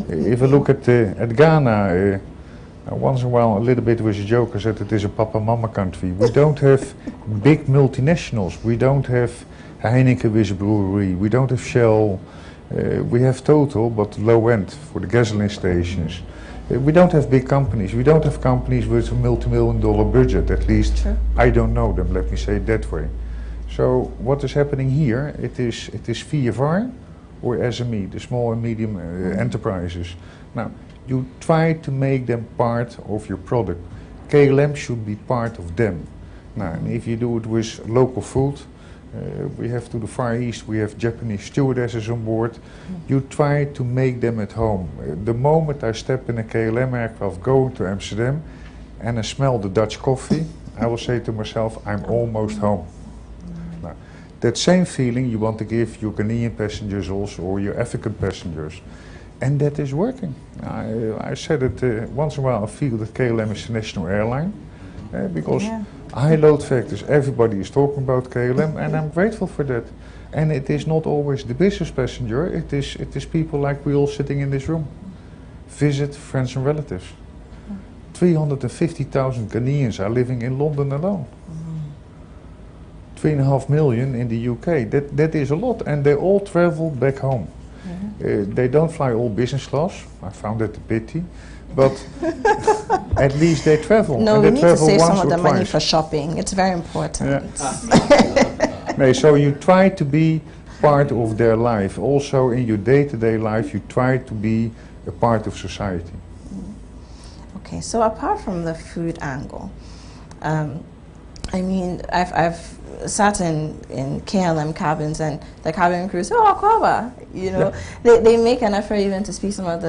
If I look at Ghana, once in a while, a little bit with a joke, I said it is a papa-mama country. We don't have big multinationals. We don't have Heineken with a brewery. We don't have Shell. We have Total, but low end for the gasoline stations. We don't have big companies. We don't have companies with a multi-million-dollar budget. At least I don't know them, let me say it that way. So what is happening here, it is VFR or SME, the small and medium enterprises. Now, you try to make them part of your product. KLM should be part of them. Now, and if you do it with local food, we have to the Far East, we have Japanese stewardesses on board. You try to make them at home. The moment I step in a KLM aircraft going to Amsterdam and I smell the Dutch coffee, I will say to myself, I'm almost home. Now, that same feeling you want to give your Ghanaian passengers also, or your African passengers. And that is working. I said it once in a while, I feel that KLM is the national airline. Because high load factors, everybody is talking about KLM, and I'm grateful for that. And it is not always the business passenger, it is people like we all sitting in this room. Visit friends and relatives. 350,000 Ghanaians are living in London alone. 3.5 million in the UK. That is a lot, and they all travel back home. They don't fly all business class. I found that a pity. But at least they travel. No, and we they need to save some of the money twice. for shopping. It's very important. No, so you try to be part of their life. Also in your day-to-day life, you try to be a part of society. Okay, so apart from the food angle, I mean, I've sat in KLM cabins and the cabin crew say, "Oh, Kwaba," you know, they make an effort even to speak. Some of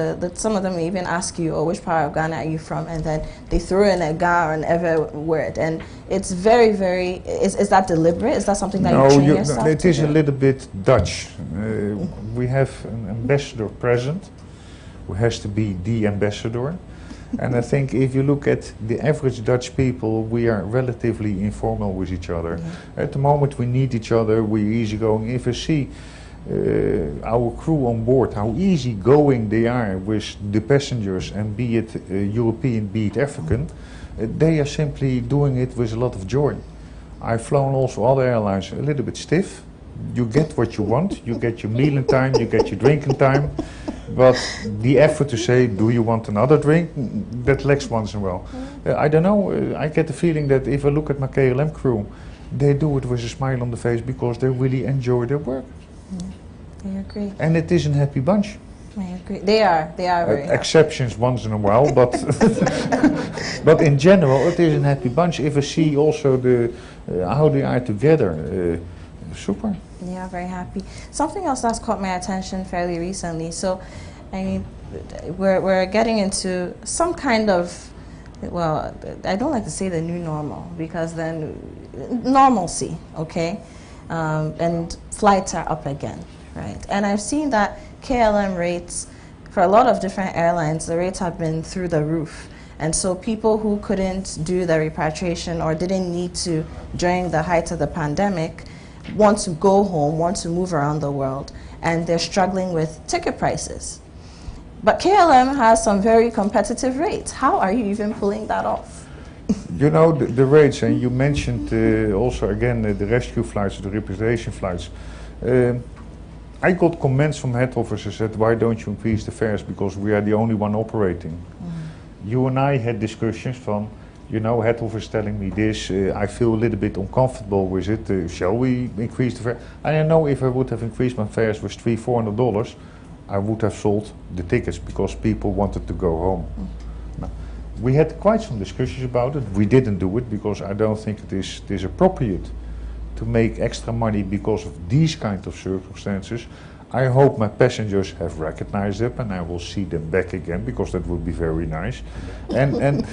them even ask you, "Oh, which part of Ghana are you from?" And then they throw in a Ga or an Ewe word, and it's very, very. Is that deliberate? Is that something that you train yourself? No, it is a little bit Dutch. We have an ambassador present, who has to be the ambassador. And I think if you look at the average Dutch people, we are relatively informal with each other. At the moment we need each other, we're easygoing. If I see our crew on board, how easygoing they are with the passengers, and be it European, be it African, they are simply doing it with a lot of joy. I've flown also other airlines a little bit stiff. You get what you want, you get your meal in time, you get your drink in time. But the effort to say, do you want another drink, that lacks once in a while. I don't know, I get the feeling that if I look at my KLM crew, they do it with a smile on the face because they really enjoy their work. I agree. And it is a happy bunch. I agree. They are very exceptions once in a while, but but in general it is a happy bunch. If I see also how they are together, super. Yeah, very happy. Something else that's caught my attention fairly recently. So, I mean, we're getting into some kind of, well, I don't like to say the new normal because then normalcy, okay? And flights are up again, right? And I've seen that KLM rates for a lot of different airlines, the rates have been through the roof. And so people who couldn't do the repatriation or didn't need to during the height of the pandemic want to go home, want to move around the world, and they're struggling with ticket prices. But KLM has some very competitive rates. How are you even pulling that off? You know, the rates, and you mentioned also again the rescue flights, the repatriation flights. I got comments from head office that said, why don't you increase the fares because we are the only one operating. You and I had discussions from, you know, head office telling me this, I feel a little bit uncomfortable with it, shall we increase the fare? I know if I would have increased my fares with $300-400, I would have sold the tickets because people wanted to go home. Now, we had quite some discussions about it. We didn't do it because I don't think it is appropriate to make extra money because of these kind of circumstances. I hope my passengers have recognized it and I will see them back again because that would be very nice. And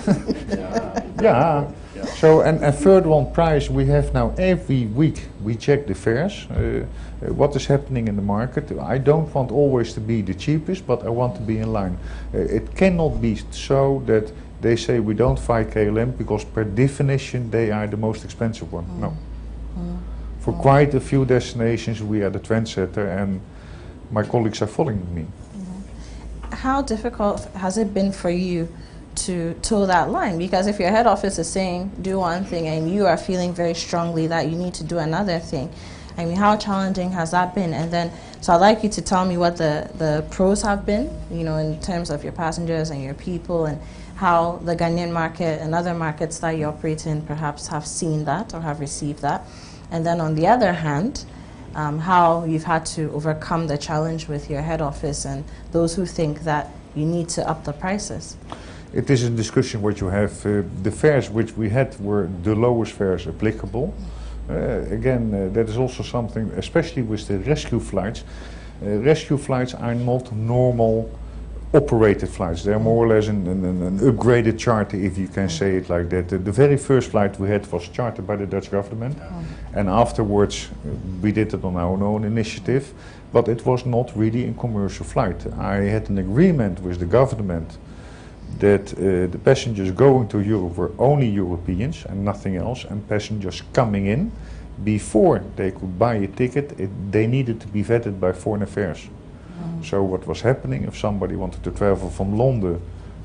yeah. So and further on price, we have now every week we check the fares, what is happening in the market. I don't want always to be the cheapest, but I want to be in line. It cannot be so that they say we don't fly KLM because per definition they are the most expensive one. No. For quite a few destinations we are the trendsetter and my colleagues are following me. How difficult has it been for you to toe that line? Because if your head office is saying do one thing and you are feeling very strongly that you need to do another thing, I mean, how challenging has that been? And then, so I'd like you to tell me what the pros have been, you know, in terms of your passengers and your people, and how the Ghanaian market and other markets that you operate in perhaps have seen that or have received that. And then on the other hand, how you've had to overcome the challenge with your head office and those who think that you need to up the prices. It is a discussion what you have. The fares which we had were the lowest fares applicable. Again, that is also something, especially with the rescue flights. Rescue flights are not normal operated flights. They're more or less an upgraded charter, if you can say it like that. The very first flight we had was chartered by the Dutch government, and afterwards we did it on our own initiative, but it was not really a commercial flight. I had an agreement with the government that the passengers going to Europe were only Europeans and nothing else, and passengers coming in, before they could buy a ticket, they needed to be vetted by Foreign Affairs. So what was happening, if somebody wanted to travel from London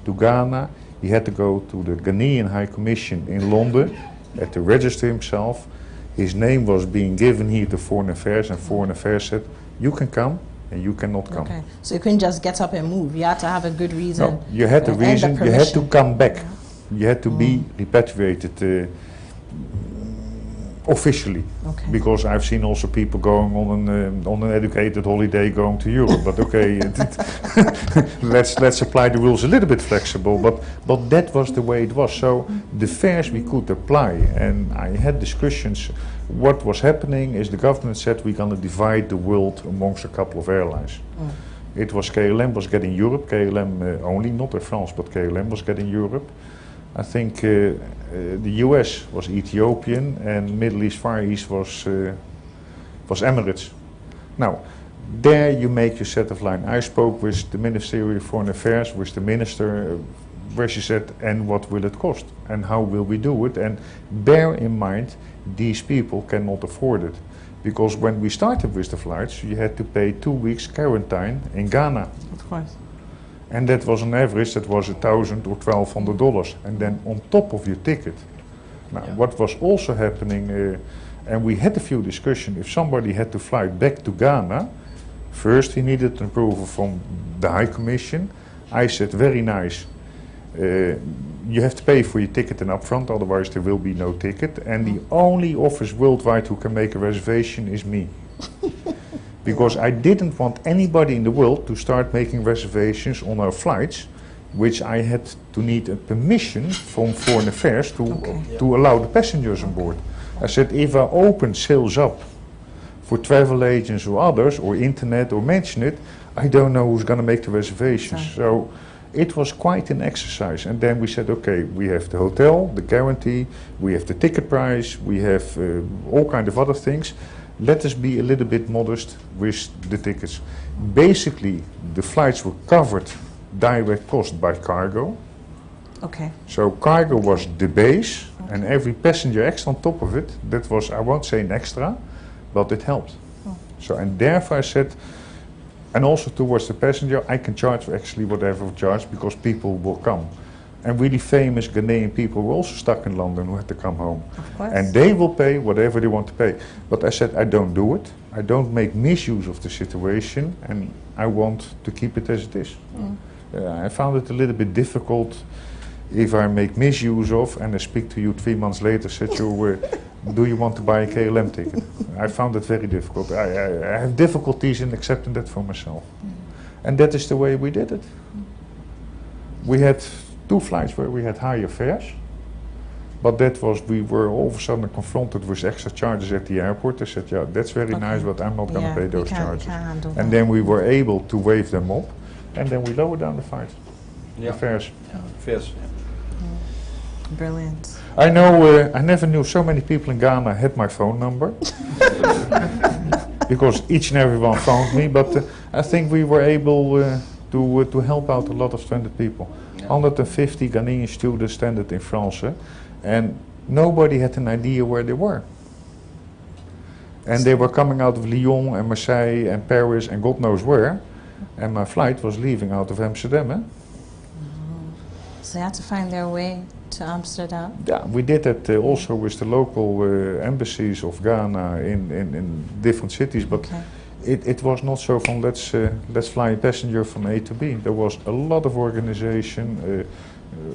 to Ghana, he had to go to the Ghanaian High Commission in London, had to register himself. His name was being given here to Foreign Affairs, and Foreign Affairs said, you can come and you cannot come. Okay, so you couldn't just get up and move, you had to have a good reason. No, you had a reason, you had to come back. You had to be repatriated. officially, because I've seen also people going on an educated holiday going to Europe. But okay, let's apply the rules a little bit flexible. But that was the way it was. So the fares we could apply, and I had discussions. What was happening is the government said we're going to divide the world amongst a couple of airlines. It was KLM was getting Europe, KLM only, not Air France, but KLM was getting Europe. I think the US was Ethiopian and Middle East, Far East was Emirates. Now, there you make your set of line. I spoke with the Ministry of Foreign Affairs, with the minister, where she said, and what will it cost? And how will we do it? And bear in mind, these people cannot afford it. Because when we started with the flights, you had to pay 2 weeks quarantine in Ghana. Of course. And that was on average, that was $1,000 or $1,200, and then on top of your ticket. Now, what was also happening, and we had a few discussions, if somebody had to fly back to Ghana, first he needed an approval from the High Commission. I said, very nice, you have to pay for your ticket and upfront, otherwise there will be no ticket. And the only office worldwide who can make a reservation is me. Because I didn't want anybody in the world to start making reservations on our flights, which I had to need a permission from Foreign Affairs to allow the passengers on board. I said, if I open sales up for travel agents or others, or internet, or mention it, I don't know who's going to make the reservations. So it was quite an exercise. And then we said, okay, we have the hotel, the guarantee, we have the ticket price, we have all kind of other things. Let us be a little bit modest with the tickets. Basically, the flights were covered direct cost by cargo. Okay. So cargo was the base, and every passenger extra on top of it, that was, I won't say an extra, but it helped. So, and therefore I said, and also towards the passenger, I can charge actually whatever charge, because people will come. And really famous Ghanaian people were also stuck in London who had to come home. Of course. And they will pay whatever they want to pay. But I said, I don't do it. I don't make misuse of the situation, and I want to keep it as it is. I found it a little bit difficult if I make misuse of, and I speak to you 3 months later, said you, do you want to buy a KLM ticket? I found it very difficult. I have difficulties in accepting that for myself. And that is the way we did it. We had 2 flights where we had higher fares, but that was, we were all of a sudden confronted with extra charges at the airport. They said, yeah, that's very nice, but I'm not going to pay those charges. And then we were able to waive them up, and then we lowered down the fares. Fares. Brilliant. I know, I never knew so many people in Ghana had my phone number, because each and every one phoned me, but I think we were able to help out a lot of stranded people. 150 Ghanaian students stranded in France, and nobody had an idea where they were. And they were coming out of Lyon and Marseille and Paris and God knows where, and my flight was leaving out of Amsterdam. So they had to find their way to Amsterdam? Yeah, we did that also with the local embassies of Ghana in different cities, but it was not so from let's fly a passenger from A to B. There was a lot of organization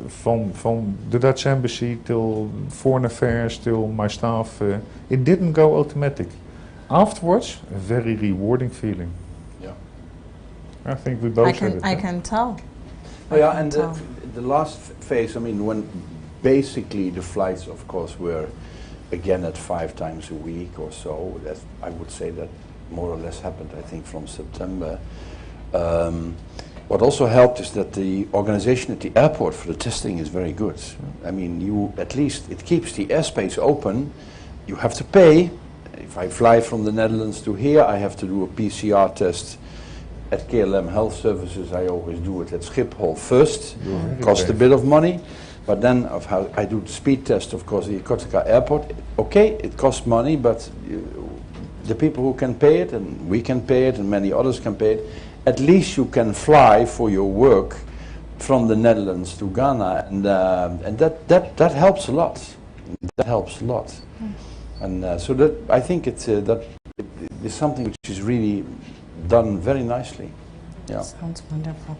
from the Dutch embassy till Foreign Affairs till my staff. It didn't go automatic. Afterwards, a very rewarding feeling. Yeah, I think we both had it. I can tell. Oh yeah, and the last phase, I mean, when basically the flights, of course, were again at 5 times a week or so. That I would say that more or less happened, I think, from September. What also helped is that the organization at the airport for the testing is very good. I mean, you at least, it keeps the airspace open. You have to pay. If I fly from the Netherlands to here, I have to do a PCR test. At KLM Health Services, I always do it at Schiphol first. It costs a bit of money. But then of how I do the speed test, of course, at Kotka Airport. Okay, it costs money, but the people who can pay it, and we can pay it, and many others can pay it, at least you can fly for your work from the Netherlands to Ghana, and that helps a lot. That helps a lot. And so that I think that it is something which is really done very nicely. Yeah. Sounds wonderful.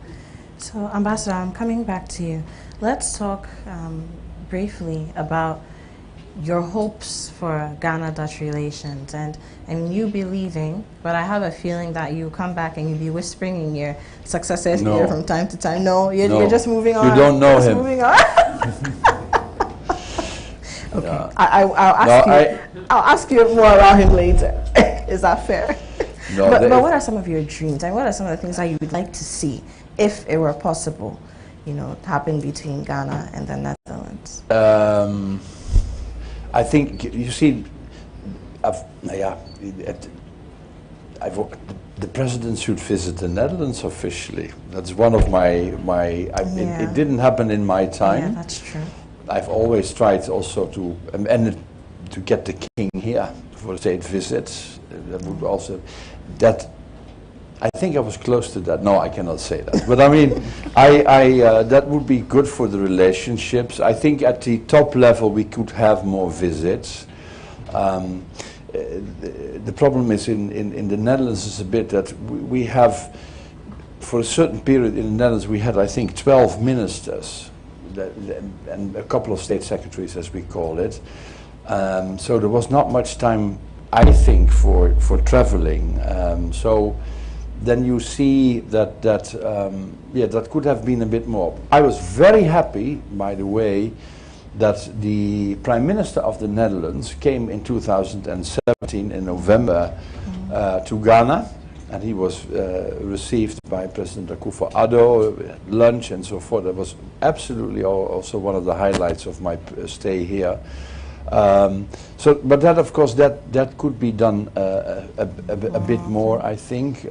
So, Ambassador, I'm coming back to you. Let's talk briefly about your hopes for Ghana-Dutch relations, and you be leaving, but I have a feeling that you come back and you be whispering in your successor's ear from time to time. No, you're just moving on. You don't know him. Moving on. Okay, yeah. I'll ask you more about him later. Is that fair? No, but what are some of your dreams, and what are some of the things that you would like to see, if it were possible, happen between Ghana and the Netherlands? I think, you see, the president should visit the Netherlands officially. That's one of it didn't happen in my time. Yeah, that's true. I've always tried also to get the king here for a state visit. That would also, I think I was close to that. No, I cannot say that. But I mean, that would be good for the relationships. I think at the top level we could have more visits. The problem is in the Netherlands is a bit that we have, for a certain period in the Netherlands, we had, I think, 12 ministers and a couple of state secretaries, as we call it. So there was not much time, I think, for traveling. So then you see that could have been a bit more. I was very happy, by the way, that the Prime Minister of the Netherlands came in 2017 in November to Ghana, and he was received by President Akufo-Addo, lunch and so forth. That was absolutely also one of the highlights of my stay here. But that, of course, that could be done a bit more, I think.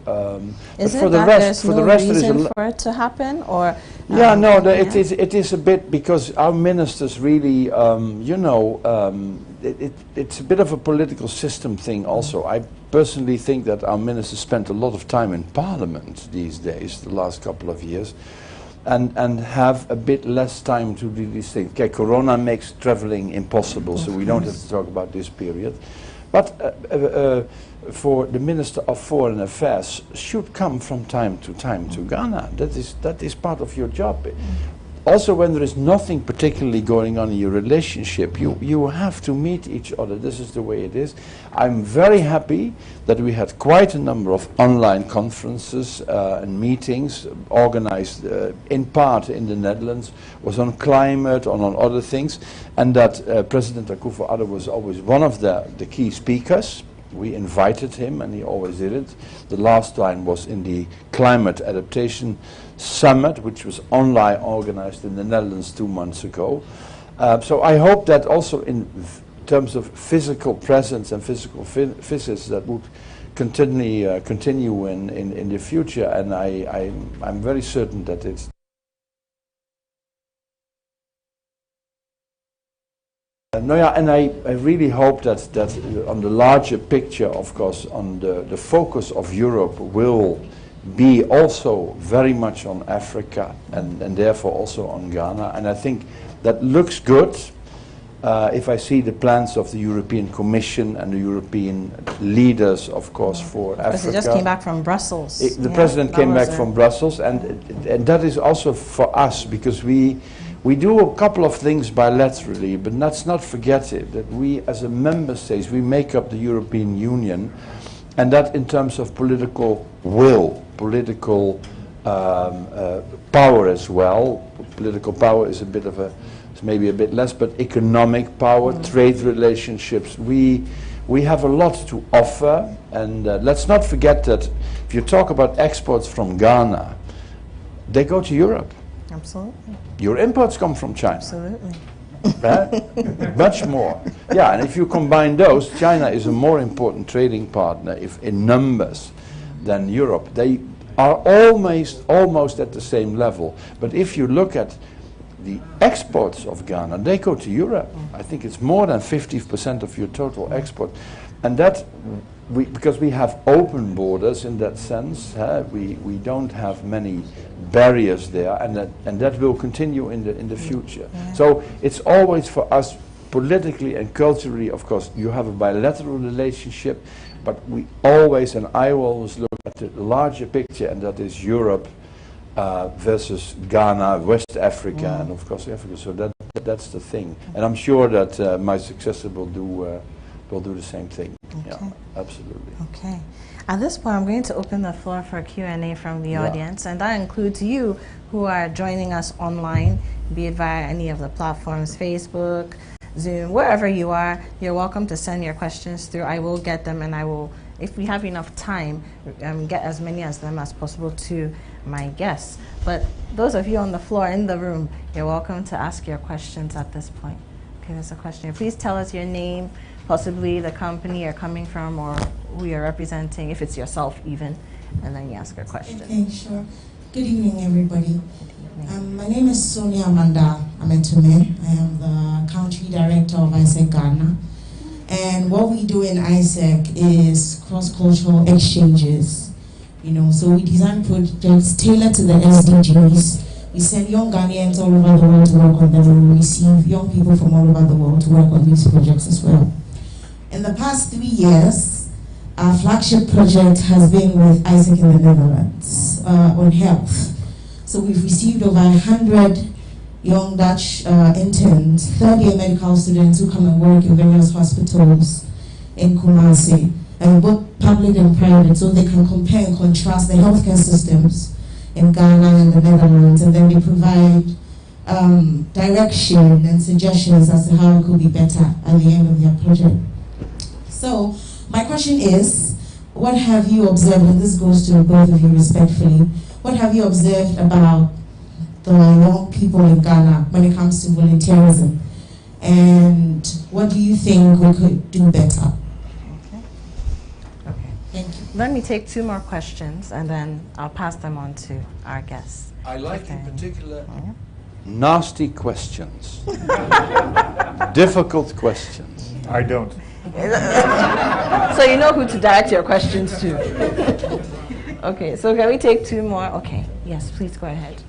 Is it that there's no reason for it to happen, or? Yeah, no, it is a bit, because our ministers really, it's a bit of a political system thing also. I personally think that our ministers spent a lot of time in Parliament these days, the last couple of years, and have a bit less time to do these things. Okay, Corona makes traveling impossible, so we don't have to talk about this period. But for the Minister of Foreign Affairs should come from time to Ghana. That is part of your job. Also, when there is nothing particularly going on in your relationship, you have to meet each other. This is the way it is. I'm very happy that we had quite a number of online conferences and meetings organized in part in the Netherlands, was on climate, on other things, and that President Akufo-Addo was always one of the key speakers. We invited him, and he always did it. The last time was in the Climate Adaptation Summit, which was online organized in the Netherlands 2 months ago. So I hope that also in terms of physical presence and physical visits, that would continue in the future, and I'm very certain that it's. And I really hope that on the larger picture, of course, on the focus of Europe will be also very much on Africa and therefore also on Ghana. And I think that looks good if I see the plans of the European Commission and the European leaders, of course, for Africa. Because he just came back from Brussels. The president came back from Brussels, and that is also for us, because we do a couple of things bilaterally, but let's not forget it, that we as a member states, we make up the European Union, and that in terms of political will, political power as well. Political power is a bit of it's maybe a bit less, but economic power, trade relationships, we have a lot to offer, and let's not forget that if you talk about exports from Ghana, they go to Europe. Absolutely. Your imports come from China. Absolutely. Much more. Yeah, and if you combine those, China is a more important trading partner in numbers than Europe. They are almost at the same level. But if you look at the exports of Ghana, they go to Europe. I think it's more than 50% of your total export. And that, because we have open borders in that sense, we don't have many barriers there, and that will continue in the future. Yeah. So it's always for us politically and culturally, of course, you have a bilateral relationship, but we always, and I always look at the larger picture, and that is Europe versus Ghana, West Africa, and of course Africa. So that that's the thing. And I'm sure that my successor will do the same thing. Okay. Yeah, absolutely. Okay. At this point, I'm going to open the floor for Q&A from the audience, and that includes you who are joining us online, be it via any of the platforms, Facebook, Zoom, wherever you are. You're welcome to send your questions through. I will get them, and I will, if we have enough time, get as many of them as possible to my guests. But those of you on the floor in the room, you're welcome to ask your questions at this point. Okay, there's a question here. Please tell us your name, possibly the company you're coming from or who you're representing, if it's yourself even, and then you ask your question. Okay, sure. Good evening, everybody. My name is Sonia Amanda Ametume. I am the Country Director of ISEC Ghana. And what we do in ISEC is cross-cultural exchanges. You know, so we design projects tailored to the SDGs. We send young Ghanaians all over the world to work on them, and we receive young people from all over the world to work on these projects as well. In the past 3 years, our flagship project has been with ISEC in the Netherlands on health. So we've received over 100 young Dutch interns, third-year medical students who come and work in various hospitals in Kumasi, and both public and private, so they can compare and contrast the healthcare systems in Ghana and the Netherlands, and then they provide direction and suggestions as to how it could be better at the end of their project. So my question is, what have you observed, and this goes to both of you respectfully, what have you observed about the young people in Ghana when it comes to volunteerism, and what do you think we could do better? Okay. Thank you. Let me take 2 more questions, and then I'll pass them on to our guests. I like in particular nasty questions, difficult questions. I don't. So you know who to direct your questions to. Okay, so can we take 2 more? Okay, yes, please go ahead.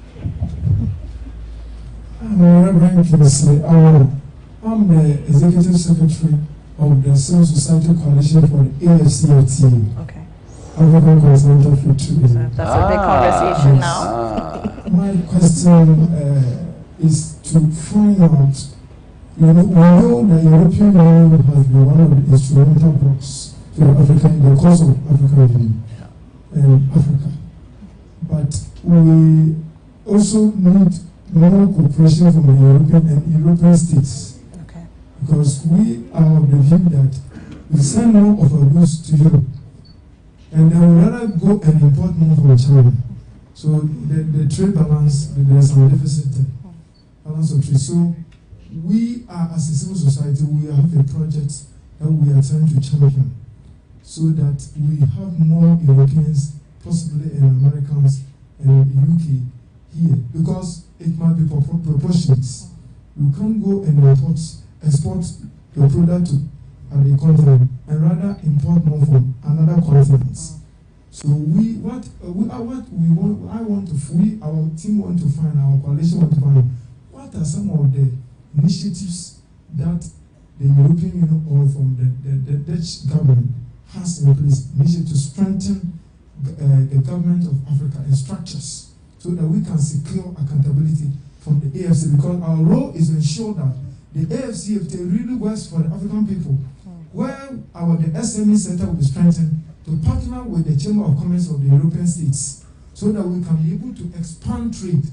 Reverend Kinsley, I'm the Executive Secretary of the Civil Society Coalition for the AFCFTA. Okay. African Continental Free Trade. So that's a big conversation now. My question is to find out, we know the European Union has been one of the instrumental blocks to the cause of African Union in Africa. But we also need more cooperation from the European states. Okay. Because we are of the view that we send more of our goods to Europe, and then we rather go and import more from China. So the trade balance, there's some deficit there. Balance of trade. So we are, as a civil society, we have a project that we are trying to champion, so that we have more Europeans, possibly and Americans and UK here, because it might be proportions. You can't go and export your product to the continent and rather import more from another continents. So our team want to find, our coalition want to find, what are some of the initiatives that the European Union or from the Dutch government has in place, initiative to strengthen the government of Africa and structures, so that we can secure accountability from the AFC, because our role is to ensure that the AFC, if they really works for the African people, where the SME center will be strengthened to partner with the Chamber of Commerce of the European states, so that we can be able to expand trade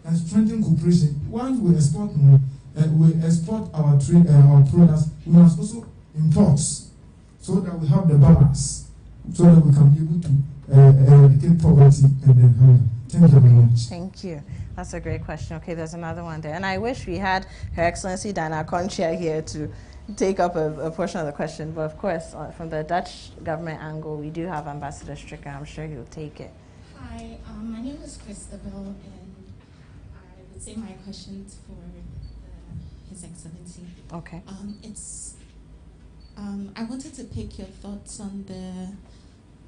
and strengthen cooperation. Once we export more, we export our trade, our products, we must also import, so that we have the balance, so that we can be able to eradicate poverty and then hunger. Thank you very much. Thank you. That's a great question. Okay, there's another one there. And I wish we had Her Excellency Dana Concha here to take up a portion of the question. But of course, from the Dutch government angle, we do have Ambassador Strikker. I'm sure he'll take it. Hi, my name is Christabel, and I would say my question's for His Excellency. Okay. I wanted to pick your thoughts on the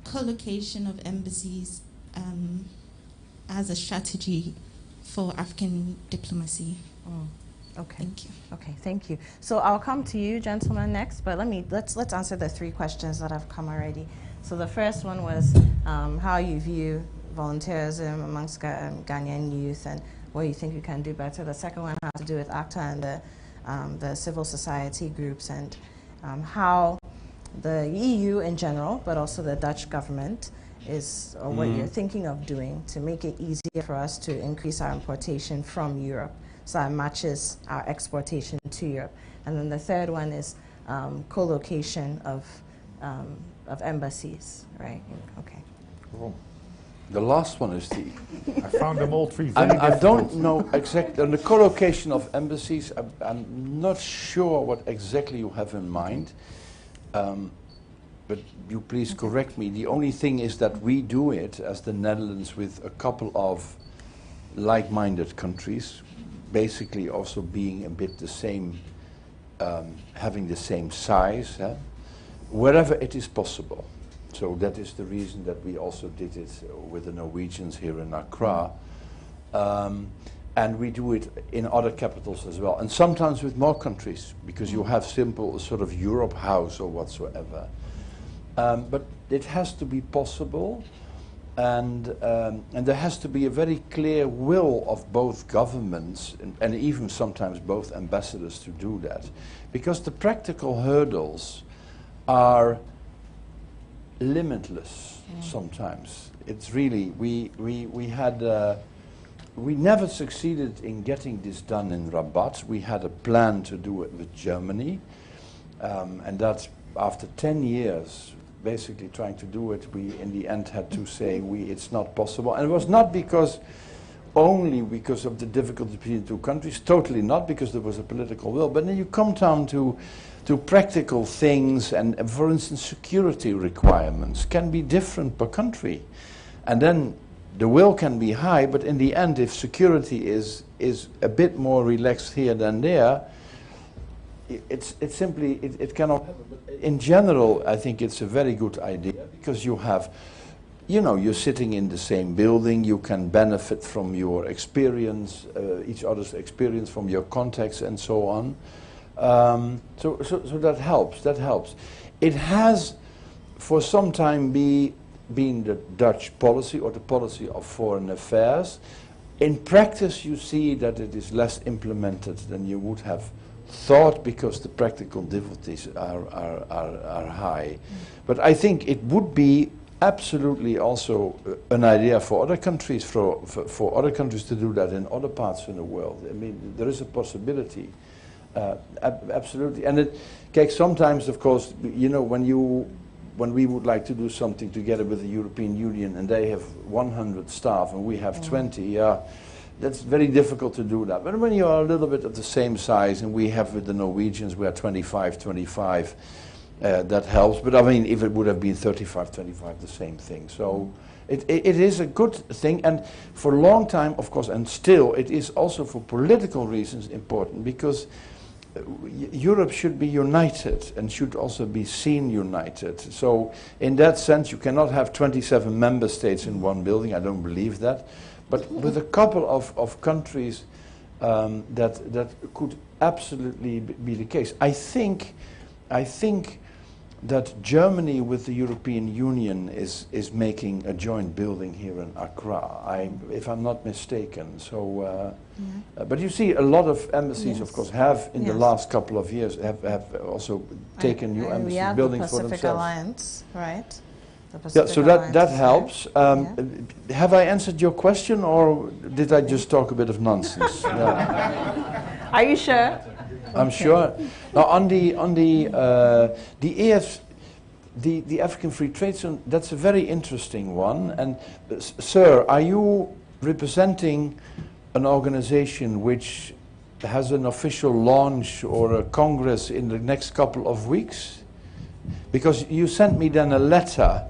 co-location of embassies as a strategy for African diplomacy. Okay. Thank you. Okay, thank you. So I'll come to you, gentlemen, next, but let's answer the 3 questions that have come already. So the first one was how you view volunteerism amongst Ghanaian youth, and what you think you can do better. The second one has to do with ACTA and the civil society groups, and how the EU in general, but also the Dutch government or what you're thinking of doing to make it easier for us to increase our importation from Europe, so that matches our exportation to Europe. And then the third one is co-location of embassies, right? Okay. Cool. The last one is the... I found them all three very I don't know exactly, on the co-location of embassies, I'm not sure what exactly you have in mind, but you please correct me. The only thing is that we do it as the Netherlands with a couple of like-minded countries, basically also being a bit the same, having the same size, wherever it is possible. So that is the reason that we also did it with the Norwegians here in Accra. And we do it in other capitals as well. And sometimes with more countries, because you have simple sort of Europe house or whatsoever. But it has to be possible, and there has to be a very clear will of both governments, and even sometimes both ambassadors to do that. Because the practical hurdles are limitless sometimes. It's really, we never succeeded in getting this done in Rabat. We had a plan to do it with Germany, and that after 10 years basically trying to do it, we in the end had to say it's not possible. And it was not only because of the difficulty between the two countries, totally not, because there was a political will, but then you come down to practical things, and for instance security requirements can be different per country, and then the will can be high, but in the end if security is a bit more relaxed here than there, it simply cannot happen. But in general I think it's a very good idea, because you have, you're sitting in the same building, you can benefit from your experience, each other's experience, from your contacts and so on. So that helps. It has for some time been the Dutch policy, or the policy of foreign affairs. In practice you see that it is less implemented than you would have thought, because the practical difficulties are high. But I think it would be absolutely also an idea for other countries, for other countries to do that in other parts of the world. I mean, there is a possibility. Absolutely. And sometimes, of course, when we would like to do something together with the European Union, and they have 100 staff and we have 20, that's very difficult to do that. But when you are a little bit of the same size, and we have with the Norwegians, we are 25, that helps. But I mean, if it would have been 35, the same thing. So it is a good thing, and for a long time, of course, and still, it is also for political reasons important, because Europe should be united and should also be seen united. So in that sense, you cannot have 27 member states in one building. I don't believe that. But with a couple of countries, that could absolutely be the case. I think that Germany with the European Union is making a joint building here in Accra, if I'm not mistaken. So, but you see, a lot of embassies, of course, have in the last couple of years have also taken new embassy buildings for themselves. The Pacific Alliance, right? So that helps. Have I answered your question, or did I just talk a bit of nonsense? Are you sure? I'm sure. Now, on the African Free Trade Zone, that's a very interesting one. And sir, are you representing an organization which has an official launch or a congress in the next couple of weeks? Because you sent me then a letter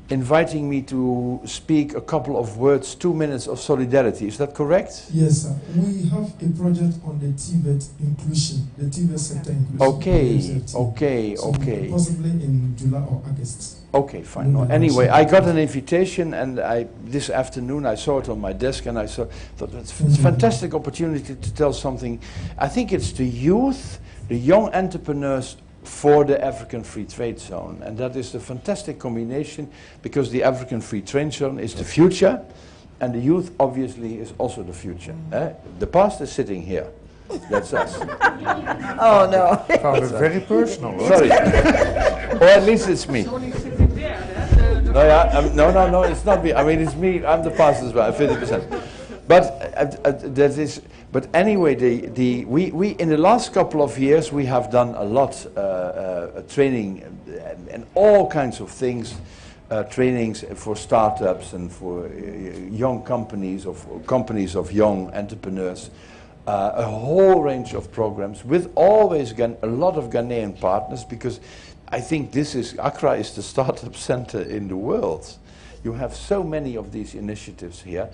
inviting me to speak a couple of words, 2 minutes of solidarity. Is that correct? Yes, sir. We have a project on the TVET inclusion, the TVET sector inclusion. Okay. Possibly in July or August. Okay, fine. No, anyway, I got an invitation, and this afternoon I saw it on my desk, and I thought it's a fantastic opportunity to tell something. I think it's the youth, the young entrepreneurs, for the African Free Trade Zone, and that is a fantastic combination, because the African Free Trade Zone is the future, And the youth obviously is also the future. The past is sitting here. That's us. Oh no. Found it very personal. Sorry. Or at least it's me. No, yeah, no, it's not me. I mean, it's me. I'm the past as well, 50%. But that is. But anyway, we in the last couple of years we have done a lot training and all kinds of things, trainings for startups and for young companies of young entrepreneurs. A whole range of programs with always a lot of Ghanaian partners, because I think Accra is the startup center in the world. You have so many of these initiatives here,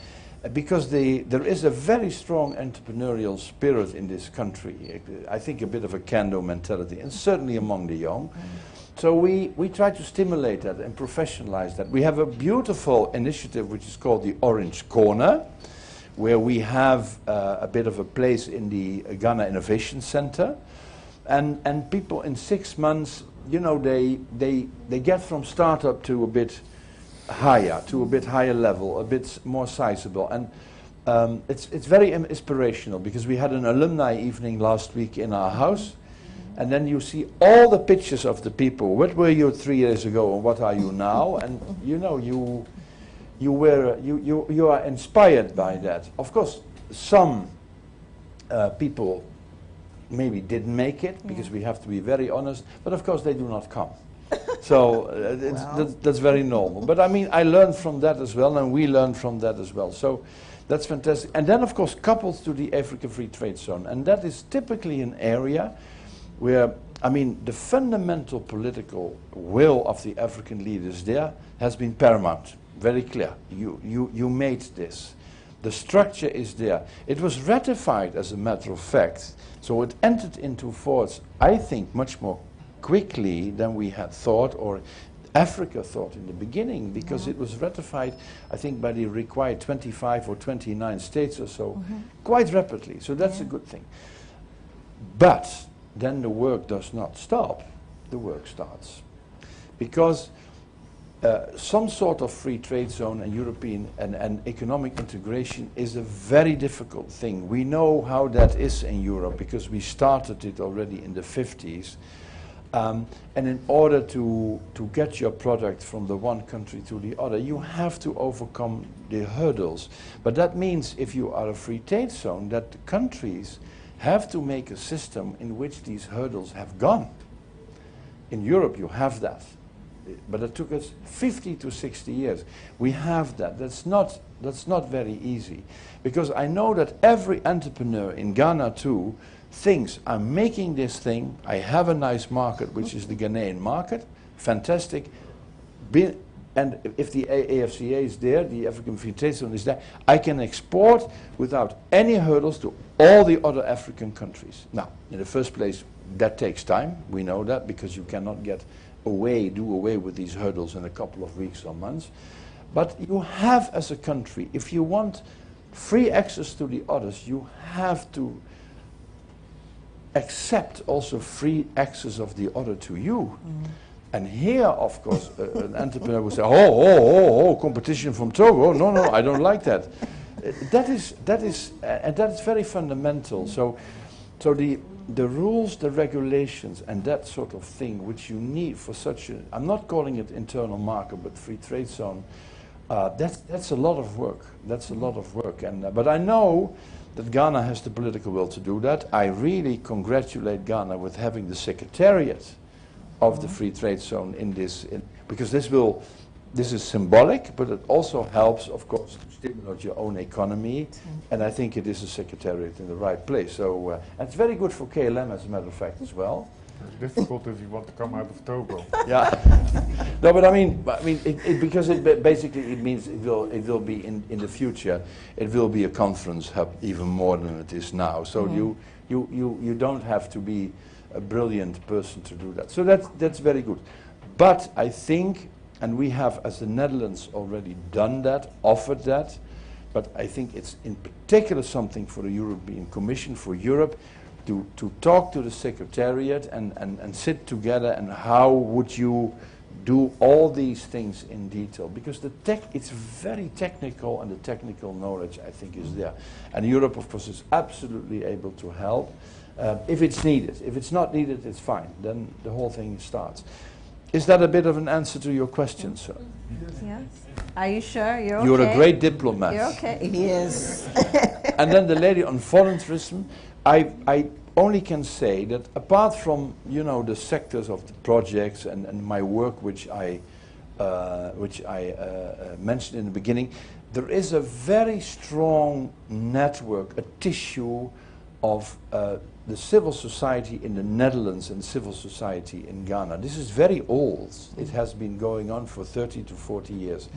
because there is a very strong entrepreneurial spirit in this country. I think a bit of a can-do mentality, and certainly among the young. So we try to stimulate that and professionalize that. We have a beautiful initiative which is called the Orange Corner, where we have a bit of a place in the Ghana Innovation Center, and people in 6 months, you know, they get from startup to a bit higher level, a bit more sizable, and it's very inspirational, because we had an alumni evening last week in our house, and then you see all the pictures of the people. What were you 3 years ago, and what are you now? And you know, you are inspired by that. Of course, some people maybe didn't make it, because we have to be very honest, but of course they do not come. So that's very normal. But I mean, I learned from that as well, and we learned from that as well. So that's fantastic. And then of course coupled to the Africa Free Trade Zone, and that is typically an area where, I mean, the fundamental political will of the African leaders there has been paramount. Very clear. You made this. The structure is there. It was ratified, as a matter of fact, so it entered into force, I think, much more quickly than we had thought, or Africa thought in the beginning, because it was ratified, I think, by the required 25 or 29 states or so, quite rapidly. So that's a good thing. But then the work does not stop. The work starts. Because some sort of free trade zone and European and economic integration is a very difficult thing. We know how that is in Europe, because we started it already in the 50s. And in order to get your product from the one country to the other, you have to overcome the hurdles. But that means, if you are a free trade zone, that the countries have to make a system in which these hurdles have gone. In Europe you have that. But it took us 50 to 60 years. We have that. That's not very easy. Because I know that every entrepreneur in Ghana too thinks, I'm making this thing, I have a nice market, which is the Ghanaian market, fantastic. And if the AFCA is there, the African Free Trade Zone is there, I can export without any hurdles to all the other African countries. Now, in the first place, that takes time. We know that, because you cannot do away with these hurdles in a couple of weeks or months. But you have, as a country, if you want free access to the others, you have to accept also free access of the other to you. And here, of course, an entrepreneur will say, oh, competition from Togo. No, I don't like that. That is very fundamental. So the rules, the regulations, and that sort of thing, which you need for such a, I'm not calling it internal market, but free trade zone, that's a lot of work. That's a lot of work. And but I know that Ghana has the political will to do that. I really congratulate Ghana with having the secretariat of the free trade zone in this, because this is symbolic, but it also helps, of course, to stimulate your own economy, and I think it is a secretariat in the right place. So and it's very good for KLM, as a matter of fact, as well. It's difficult if you want to come out of Togo. Yeah. No, but I mean, because basically it means it will be in the future. It will be a conference hub even more than it is now. So you don't have to be a brilliant person to do that. So that's very good. But I think, and we have as the Netherlands already done that, offered that, but I think it's in particular something for the European Commission, for Europe, to talk to the Secretariat and sit together, and how would you do all these things in detail, because it's very technical, and the technical knowledge, I think, is there. And Europe, of course, is absolutely able to help if it's needed. If it's not needed, it's fine. Then the whole thing starts. Is that a bit of an answer to your question, sir? Yes. Are you sure? You're okay? You're a great diplomat. You're okay? Yes. And then the lady on volunteerism, I only can say that apart from, you know, the sectors of the projects and my work, which I mentioned in the beginning, there is a very strong network, a tissue of the civil society in the Netherlands and civil society in Ghana. This is very old. It has been going on for 30 to 40 years.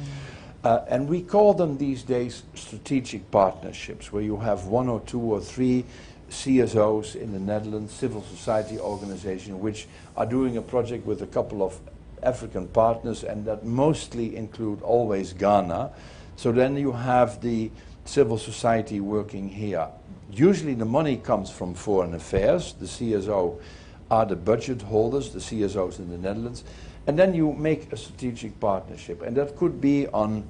And we call them these days strategic partnerships, where you have 1 or 2 or 3 CSOs in the Netherlands, civil society organizations, which are doing a project with a couple of African partners, and that mostly include always Ghana. So then you have the civil society working here. Usually the money comes from foreign affairs. The CSO are the budget holders, the CSOs in the Netherlands. And then you make a strategic partnership. And that could be on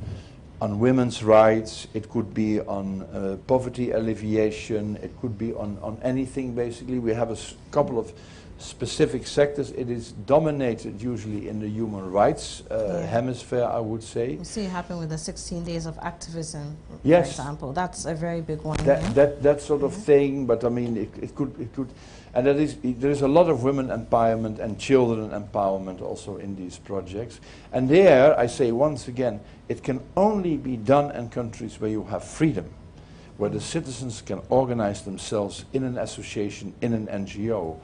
women's rights, it could be on poverty alleviation, it could be on anything basically. We have a couple of specific sectors. It is dominated usually in the human rights hemisphere, I would say. You see it happen with the 16 days of activism, yes, for example. That's a very big one. That sort of thing, but I mean, it could, and there is a lot of women empowerment and children empowerment also in these projects. And there, I say once again, it can only be done in countries where you have freedom, where the citizens can organize themselves in an association, in an NGO.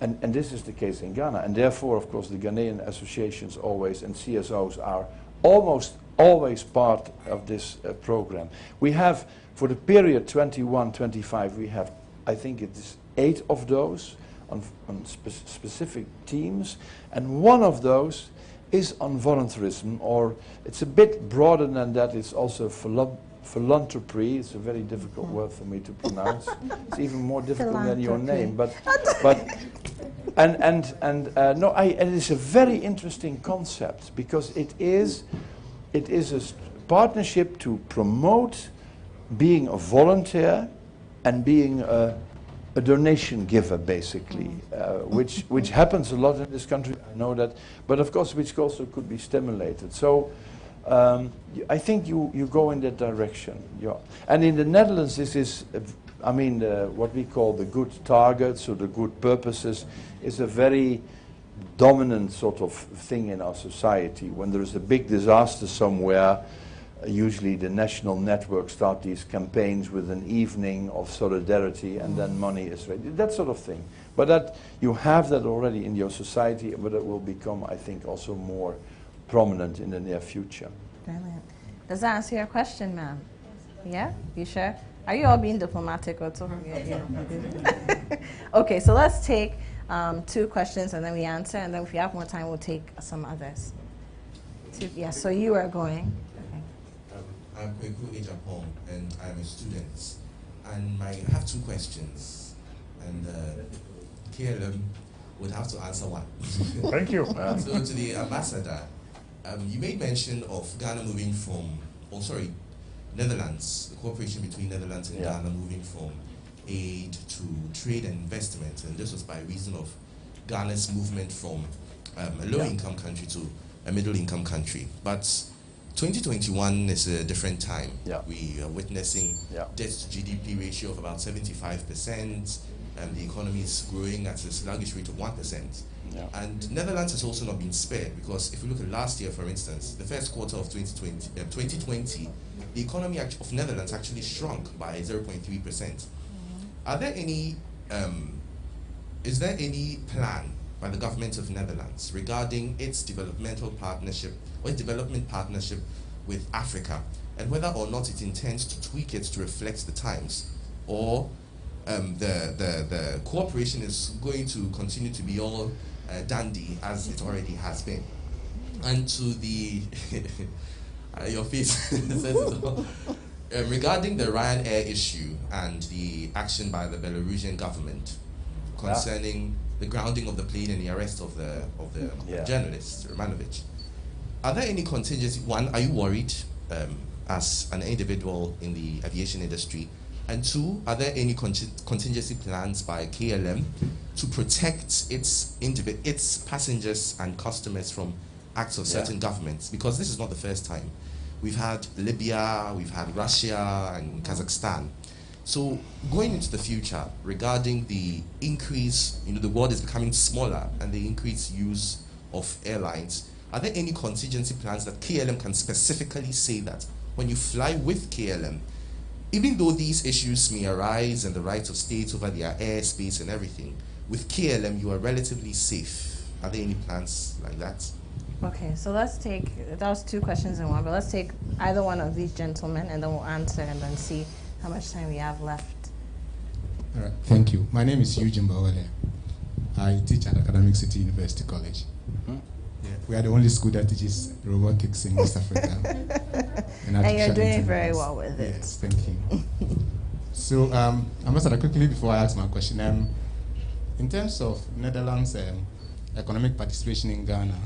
And this is the case in Ghana. And therefore, of course, the Ghanaian associations always, and CSOs are almost always part of this program. We have, for the period 21-25, we have, I think it is 8 of those on specific teams. And one of those is on volunteerism, or it's a bit broader than that. It's also philanthropy. It's a very difficult word for me to pronounce. It's even more difficult than your name. And it is a very interesting concept, because it is a partnership to promote being a volunteer and being a donation giver, basically, which happens a lot in this country. I know that, but of course, which also could be stimulated. So. I think you go in that direction. Yeah. And in the Netherlands, this is, what we call the good targets or the good purposes is a very dominant sort of thing in our society. When there is a big disaster somewhere, usually the national networks start these campaigns with an evening of solidarity, and then money is ready. That sort of thing. But that you have that already in your society, but it will become, I think, also more prominent in the near future. Brilliant. Does that answer your question, ma'am? Yeah? You sure? Are you all being diplomatic or something? Yeah. Okay, so let's take 2 questions and then we answer, and then if we have more time, we'll take some others. Yes, so you are going. Okay. I'm Kweku Ejapong, and I'm a student. And I have 2 questions, and KLM would have to answer one. Thank you. So to the ambassador, you made mention of Ghana moving from, Netherlands, the cooperation between Netherlands and Ghana moving from aid to trade and investment, and this was by reason of Ghana's movement from a low-income country to a middle-income country. But 2021 is a different time. Yeah. We are witnessing debt to GDP ratio of about 75%, and the economy is growing at a sluggish rate of 1%. Yeah. And Netherlands has also not been spared, because if you look at last year, for instance, the first quarter of 2020, the economy of Netherlands actually shrunk by 0.3%. Are there any, is there any plan by the government of Netherlands regarding its developmental partnership or its development partnership with Africa, and whether or not it intends to tweak it to reflect the times, or the cooperation is going to continue to be all dandy as it already has been? And to the your face says it all. Regarding the Ryanair issue and the action by the Belarusian government concerning the grounding of the plane and the arrest of the journalist, Romanovich. Are there any contingency? One, are you worried as an individual in the aviation industry? And two, are there any contingency plans by KLM to protect its passengers and customers from acts of certain governments? Because this is not the first time. We've had Libya, we've had Russia and Kazakhstan. So going into the future, regarding the increase, the world is becoming smaller and the increased use of airlines, are there any contingency plans that KLM can specifically say that when you fly with KLM, even though these issues may arise and the rights of states over their airspace and everything, with KLM you are relatively safe? Are there any plans like that? Okay, so let's take, that was two questions in one, but let's take either one of these gentlemen and then we'll answer and then see how much time we have left. All right, thank you. My name is Eugene Bawale. I teach at Academic City University College. Yeah, we are the only school that teaches robotics in West Africa. And you're doing very well with it. Yes, thank you. So I must add quickly before I ask my question. In terms of Netherlands' economic participation in Ghana,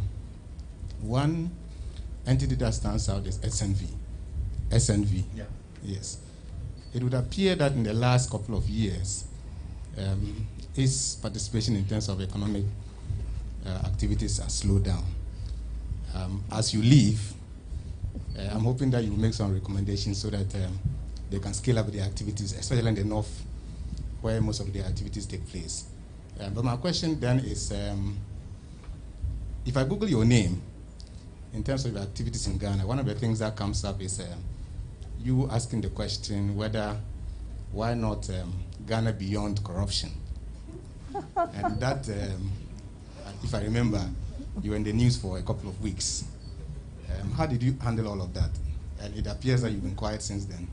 one entity that stands out is SNV. SNV. Yeah. Yes. It would appear that in the last couple of years, its participation in terms of economic activities has slowed down. As you leave, I'm hoping that you will make some recommendations so that they can scale up their activities, especially in the north, where most of their activities take place. But my question then is, if I Google your name, in terms of your activities in Ghana, one of the things that comes up is you asking the question why not Ghana beyond corruption? And that, if I remember, you were in the news for a couple of weeks. How did you handle all of that? And it appears that you've been quiet since then.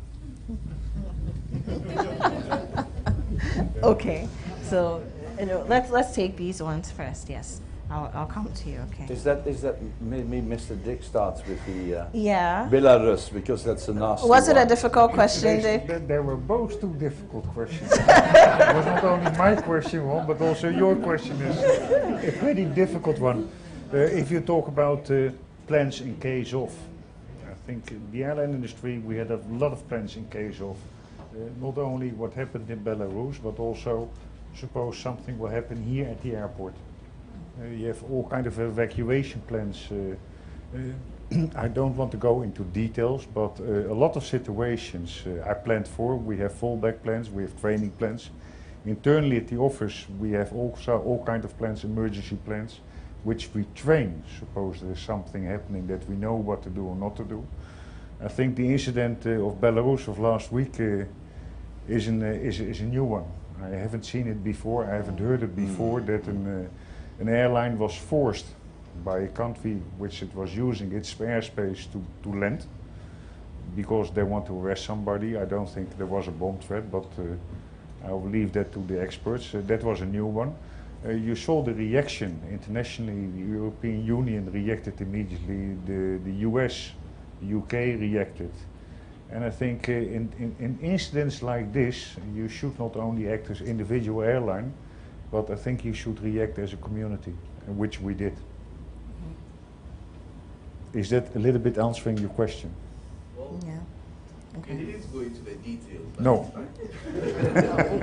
Okay, so let's take these ones first. Yes, I'll come to you. Okay. Is that maybe Mr. Dick starts with the yeah Belarus, because that's a nasty Was it one. a difficult question, Dick? There were both two difficult questions. It was not only my question one, but also your question is a pretty difficult one. If you talk about plans in case of, I think in the airline industry we had a lot of plans in case of not only what happened in Belarus, but also suppose something will happen here at the airport. You have all kind of evacuation plans. I don't want to go into details, but a lot of situations I planned for. We have fallback plans, we have training plans. Internally at the office we have also all kind of plans, emergency plans, which we train. Suppose there's something happening that we know what to do or not to do. I think the incident of Belarus of last week is a new one. I haven't seen it before, I haven't heard it before, that an airline was forced by a country which it was using its airspace to land because they want to arrest somebody. I don't think there was a bomb threat, but I will leave that to the experts. That was a new one. You saw the reaction internationally. The European Union reacted immediately. The US, the UK reacted. And I think in incidents like this, you should not only act as individual airline, but I think you should react as a community, which we did. Is that a little bit answering your question? Well, yeah. Okay. You didn't go into the details. No.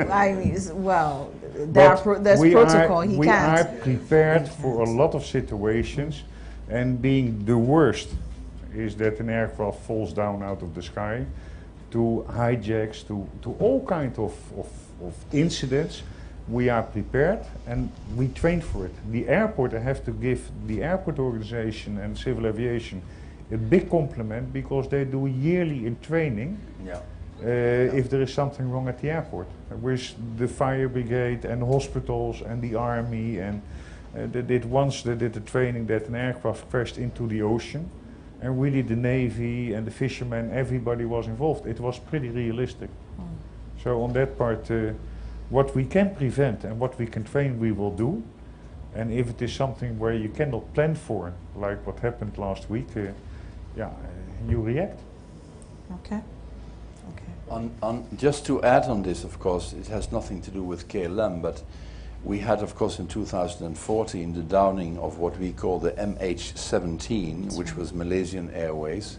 I mean, well, there's protocol. He can't. We are prepared for a lot of situations, and being the worst is that an aircraft falls down out of the sky, to hijacks, to all kinds of incidents. We are prepared and we train for it. The airport, I have to give the airport organization and civil aviation a big compliment, because they do yearly in training if there is something wrong at the airport. With the fire brigade and hospitals and the army, and they did the training that an aircraft crashed into the ocean, and really the Navy and the fishermen, everybody was involved. It was pretty realistic. So on that part, what we can prevent and what we can train, we will do. And if it is something where you cannot plan for, like what happened last week, you react. Okay. Okay. Just to add on this, of course, it has nothing to do with KLM, but We had, of course, in 2014 the downing of what we call the MH17, which was Malaysian Airways,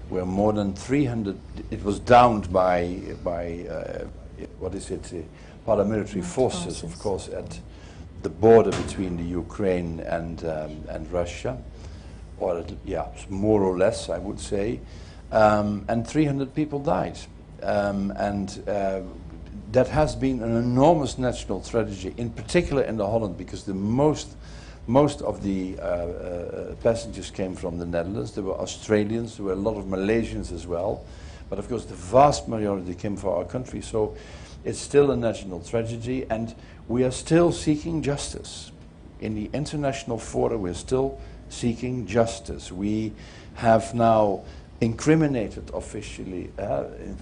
where more than 300, it was downed by what is it, paramilitary forces, of course, at the border between the Ukraine and Russia, or yeah, more or less, I would say, and 300 people died, that has been an enormous national tragedy, in particular in the Holland, because the most of the passengers came from the Netherlands. There were Australians, there were a lot of Malaysians as well, but of course the vast majority came from our country. So it's still a national tragedy, and we are still seeking justice. In the international fora, we're still seeking justice. We have now incriminated officially,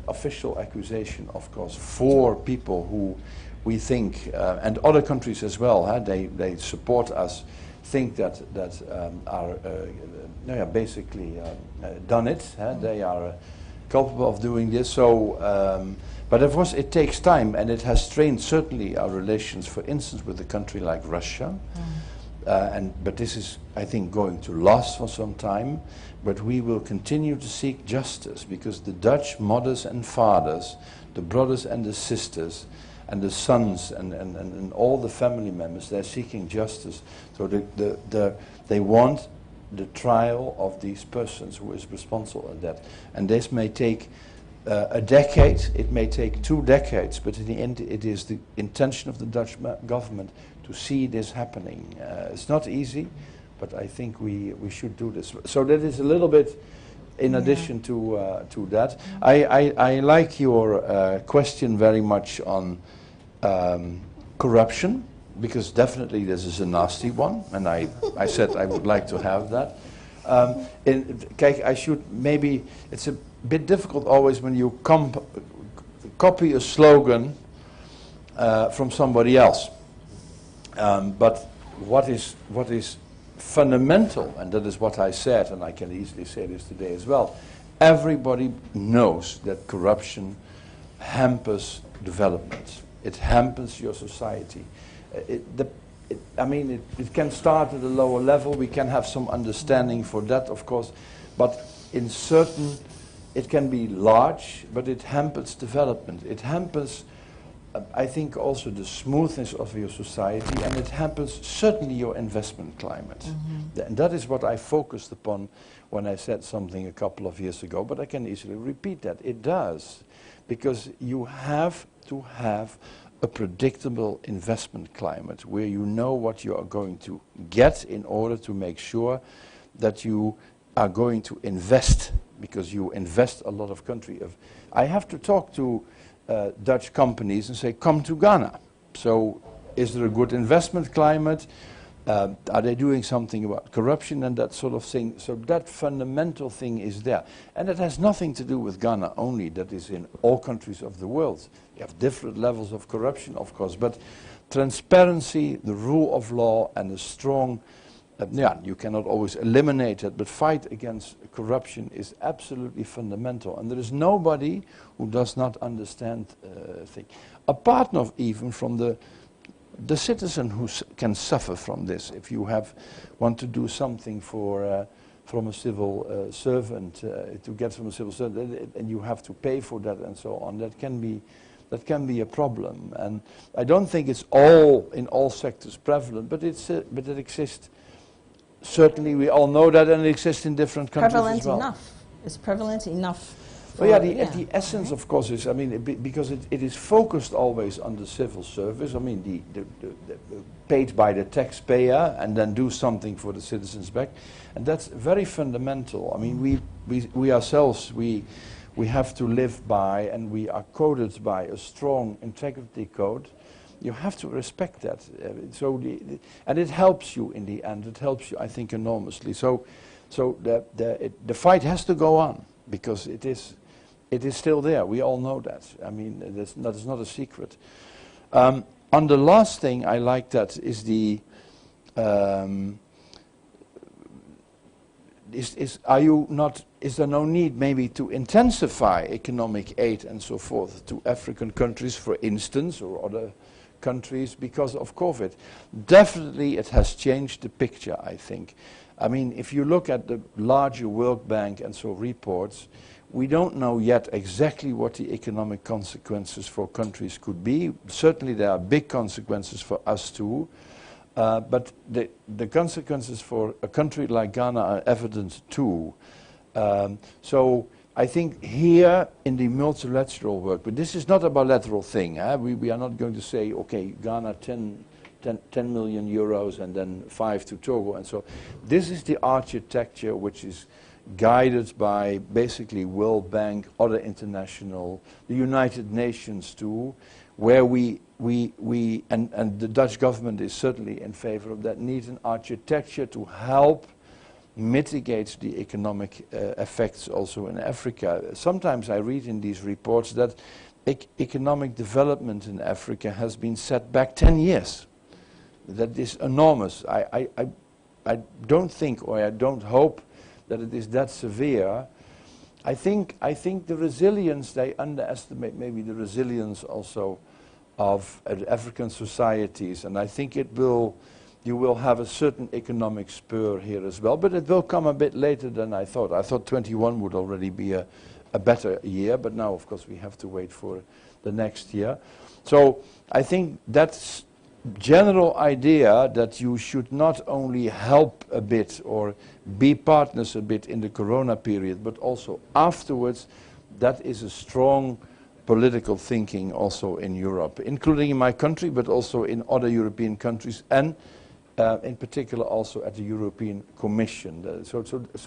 official accusation, of course, for people who we think, and other countries as well, they support us, think that are basically done it. They are culpable of doing this. So, but of course, it takes time, and it has strained certainly our relations, for instance, with a country like Russia. But this is, I think, going to last for some time. But we will continue to seek justice, because the Dutch mothers and fathers, the brothers and the sisters, and the sons and all the family members, they're seeking justice. So they want the trial of these persons who is responsible for that. And this may take a decade, it may take 2 decades, but in the end it is the intention of the Dutch government to see this happening. It's not easy, but I think we should do this. So that is a little bit in addition to that. I like your question very much on corruption, because definitely this is a nasty one, and I said I would like to have that. I should maybe, it's a bit difficult always when you copy a slogan from somebody else. But what is fundamental, and that is what I said, and I can easily say this today as well, everybody knows that corruption hampers development. It hampers your society. It can start at a lower level. We can have some understanding for that, of course, but in certain, it can be large, but it hampers development. It hampers, I think, also the smoothness of your society, and it hampers certainly your investment climate. And that is what I focused upon when I said something a couple of years ago, but I can easily repeat that. It does, because you have to have a predictable investment climate where you know what you are going to get in order to make sure that you are going to invest, because you invest a lot of country. I have to talk to Dutch companies and say, come to Ghana. So is there a good investment climate? Are they doing something about corruption and that sort of thing? So that fundamental thing is there. And it has nothing to do with Ghana only. That is in all countries of the world. You have different levels of corruption, of course, but transparency, the rule of law, and a strong, you cannot always eliminate it, but fight against corruption is absolutely fundamental. And there is nobody who does not understand things. Apart from even from the citizen who can suffer from this. If you want to do something from a civil servant, to get from a civil servant, and you have to pay for that and so on, that can be a problem. And I don't think it's in all sectors prevalent, but it exists. Certainly, we all know that, and it exists in different countries as well. Enough. It's prevalent enough. Well, the essence, of course, is, because it is focused always on the civil service. The paid by the taxpayer, and then do something for the citizens back, and that's very fundamental. We ourselves, we have to live by, and we are coded by a strong integrity code. You have to respect that. And it helps you in the end. It helps you, I think, enormously. So the fight has to go on, because it is still there. We all know that. That's not a secret. On the last thing I like that is is there no need maybe to intensify economic aid and so forth to African countries, for instance, or other countries because of COVID. Definitely it has changed the picture, I think. I mean, if you look at the larger World Bank and so reports, we don't know yet exactly what the economic consequences for countries could be. Certainly there are big consequences for us too, but the consequences for a country like Ghana are evident too. So I think here in the multilateral work, but this is not a bilateral thing. We are not going to say, okay, Ghana 10 million euros and then 5 to Togo and so. This is the architecture which is guided by basically World Bank, other international, the United Nations too, where we and the Dutch government is certainly in favor of that, needs an architecture to help mitigate the economic effects also in Africa. Sometimes I read in these reports that economic development in Africa has been set back 10 years. That is enormous. I don't think, or I don't hope that it is that severe. I think the resilience, they underestimate maybe the resilience also of African societies, and I think you will have a certain economic spur here as well, but it will come a bit later than I thought. I thought 21 would already be a better year, but now of course we have to wait for the next year. So I think that's general idea that you should not only help a bit or be partners a bit in the corona period, but also afterwards, that is a strong political thinking also in Europe, including in my country, but also in other European countries, and in particular also at the European Commission. So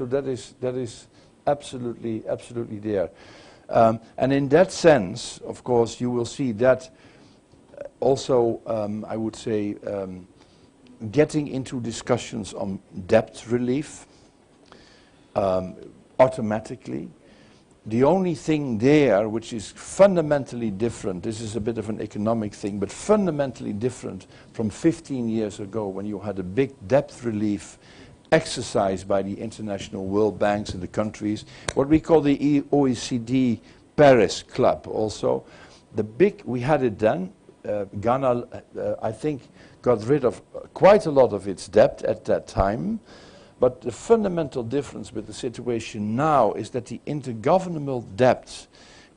that is absolutely there. And in that sense, of course, you will see that also, I would say, getting into discussions on debt relief automatically. The only thing there which is fundamentally different, this is a bit of an economic thing, but fundamentally different from 15 years ago when you had a big debt relief exercise by the international world banks in the countries, what we call the OECD Paris Club also. We had it then. Ghana, I think, got rid of quite a lot of its debt at that time. But the fundamental difference with the situation now is that the intergovernmental debt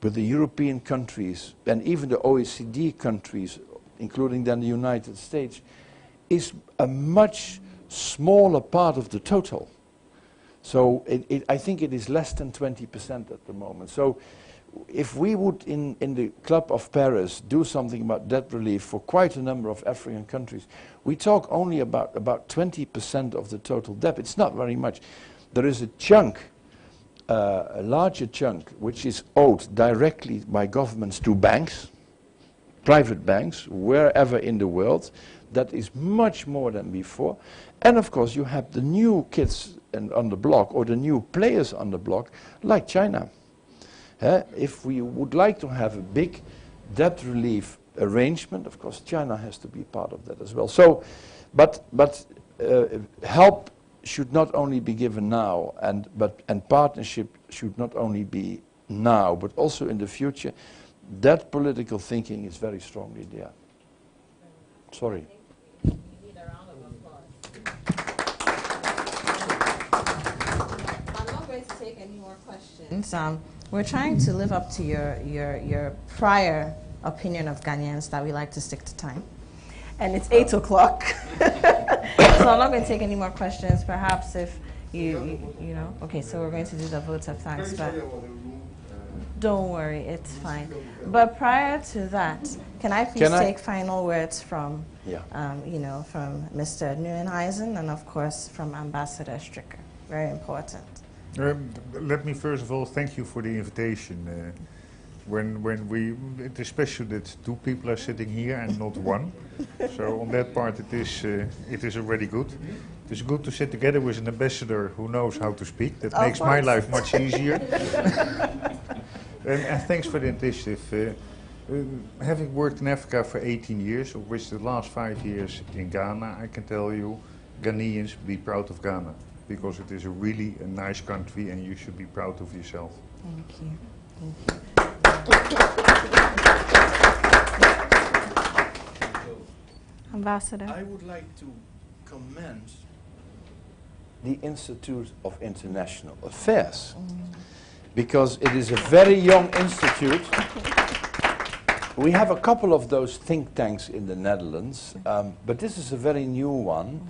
with the European countries and even the OECD countries, including then the United States, is a much smaller part of the total. So I think it is less than 20% at the moment. So if we would, in the Club of Paris, do something about debt relief for quite a number of African countries, we talk only about 20% of the total debt. It's not very much. There is a chunk, a larger chunk, which is owed directly by governments to banks, private banks, wherever in the world. That is much more than before. And of course, you have the new kids on the block, or the new players on the block, like China. If we would like to have a big debt relief arrangement, of course China has to be part of that as well. So, but help should not only be given now, and partnership should not only be now, but also in the future. That political thinking is very strongly there. Sorry. You need a round of applause. I'm not going to take any more questions. We're trying to live up to your prior opinion of Ghanaians that we like to stick to time. And it's 8 o'clock. So I'm not going to take any more questions. Perhaps if you know, okay, so we're going to do the vote of thanks. But don't worry, it's fine. But prior to that, can I please take final words from, from Mr. Nieuwenhuyzen and of course from Ambassador Strikker? Very important. Let me first of all thank you for the invitation. It is special that 2 people are sitting here and not 1. So on that part it is already good. It is good to sit together with an ambassador who knows how to speak. That makes my life much easier. And thanks for the initiative. Having worked in Africa for 18 years, of which the last 5 years in Ghana, I can tell you, Ghanaians be proud of Ghana, because it is a really nice country and you should be proud of yourself. Thank you. Thank you. Ambassador. I would like to commend the Institute of International Affairs because it is a very young institute. We have a couple of those think tanks in the Netherlands, but this is a very new one.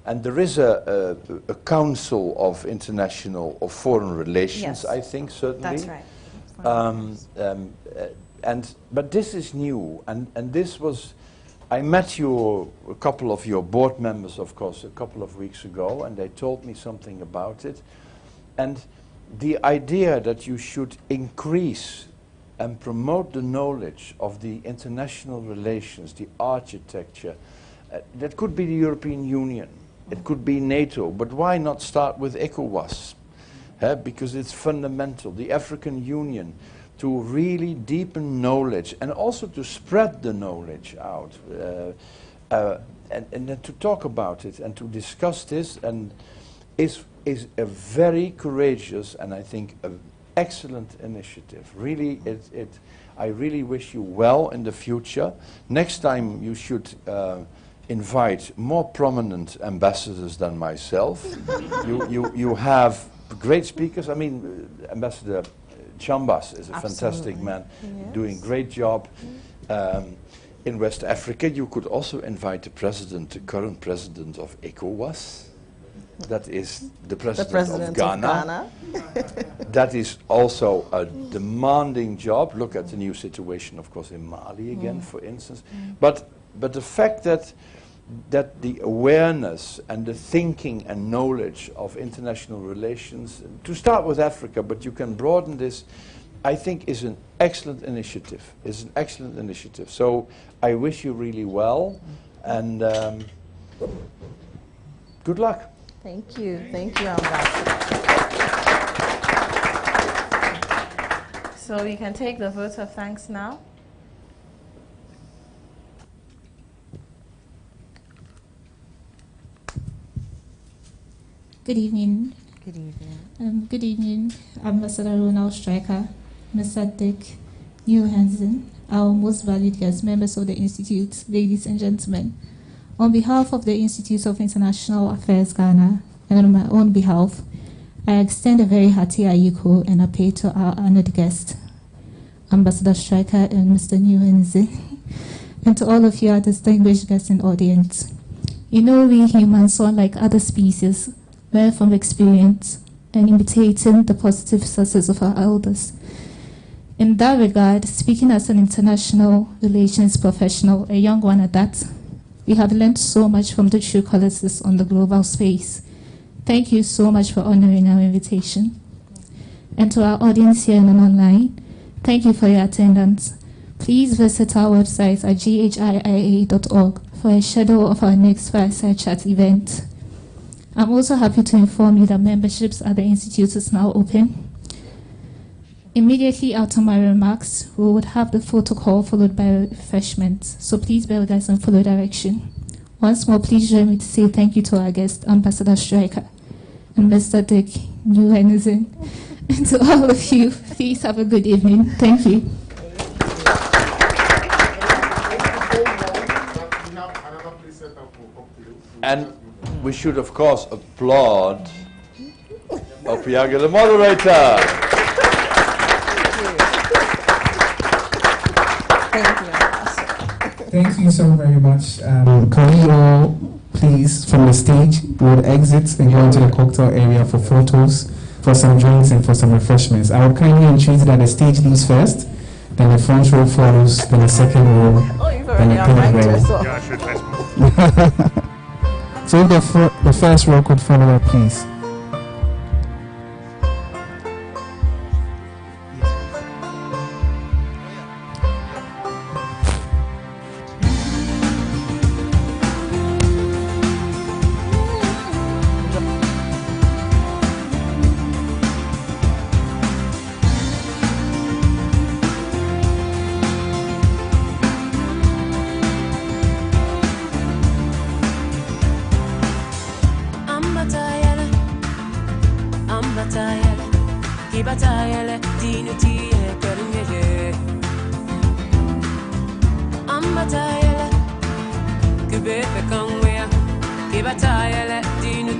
And there is a Council of International or Foreign Relations, Yes. I think, certainly. That's right. But this is new, and this was, I met a couple of your board members, of course, a couple of weeks ago, and they told me something about it. And the idea that you should increase and promote the knowledge of the international relations, the architecture, that could be the European Union, it could be NATO, but why not start with ECOWAS? Because it's fundamental. The African Union, to really deepen knowledge and also to spread the knowledge out and then to talk about it and to discuss this and is a very courageous and I think an excellent initiative. Really, I really wish you well in the future. Next time you should invite more prominent ambassadors than myself. You have great speakers. I mean, Ambassador Chambas is a fantastic man, doing great job in West Africa. You could also invite the current president of ECOWAS. That is the president of Ghana. That is also a demanding job. Look at the new situation, of course, in Mali again, for instance. But the fact that the awareness and the thinking and knowledge of international relations, to start with Africa, but you can broaden this, I think is an excellent initiative. So I wish you really well, and good luck. Thank you, Ambassador. So we can take the vote of thanks now. Good evening. Good evening. Good evening, Ambassador Ronald Strikker, Mr. Dick Nieuwenhuyzen, our most valued guests, members of the Institute, ladies and gentlemen. On behalf of the Institute of International Affairs Ghana, and on my own behalf, I extend a very hearty ayiko and appeal to our honored guests, Ambassador Strikker and Mr. Nieuwenhuyzen, and to all of you, our distinguished guests and audience. You know, we humans, unlike other species, learn from experience and imitating the positive success of our elders. In that regard, speaking as an international relations professional, a young one at that, we have learned so much from the true colleges on the global space. Thank you so much for honoring our invitation. And to our audience here and online, thank you for your attendance. Please visit our website at ghiia.org for a schedule of our next Fireside Chat event. I'm also happy to inform you that memberships at the Institute is now open. Immediately after my remarks, we would have the photo call followed by refreshments, so please bear with us and follow direction. Once more, please join me to say thank you to our guest, Ambassador Strikker and Mr. Dick Nieuwenhuyzen. And to all of you, please have a good evening. Thank you. And we should, of course, applaud Opiaga, the moderator. Thank you so very much. Can we all, please, from the stage, we would exit and go into the cocktail area for photos, for some drinks, and for some refreshments. I would kindly entreat that the stage leaves first, then the front row follows, then the second row, then the third row. So if the first row could follow up, please. baby come where. Give a tie, let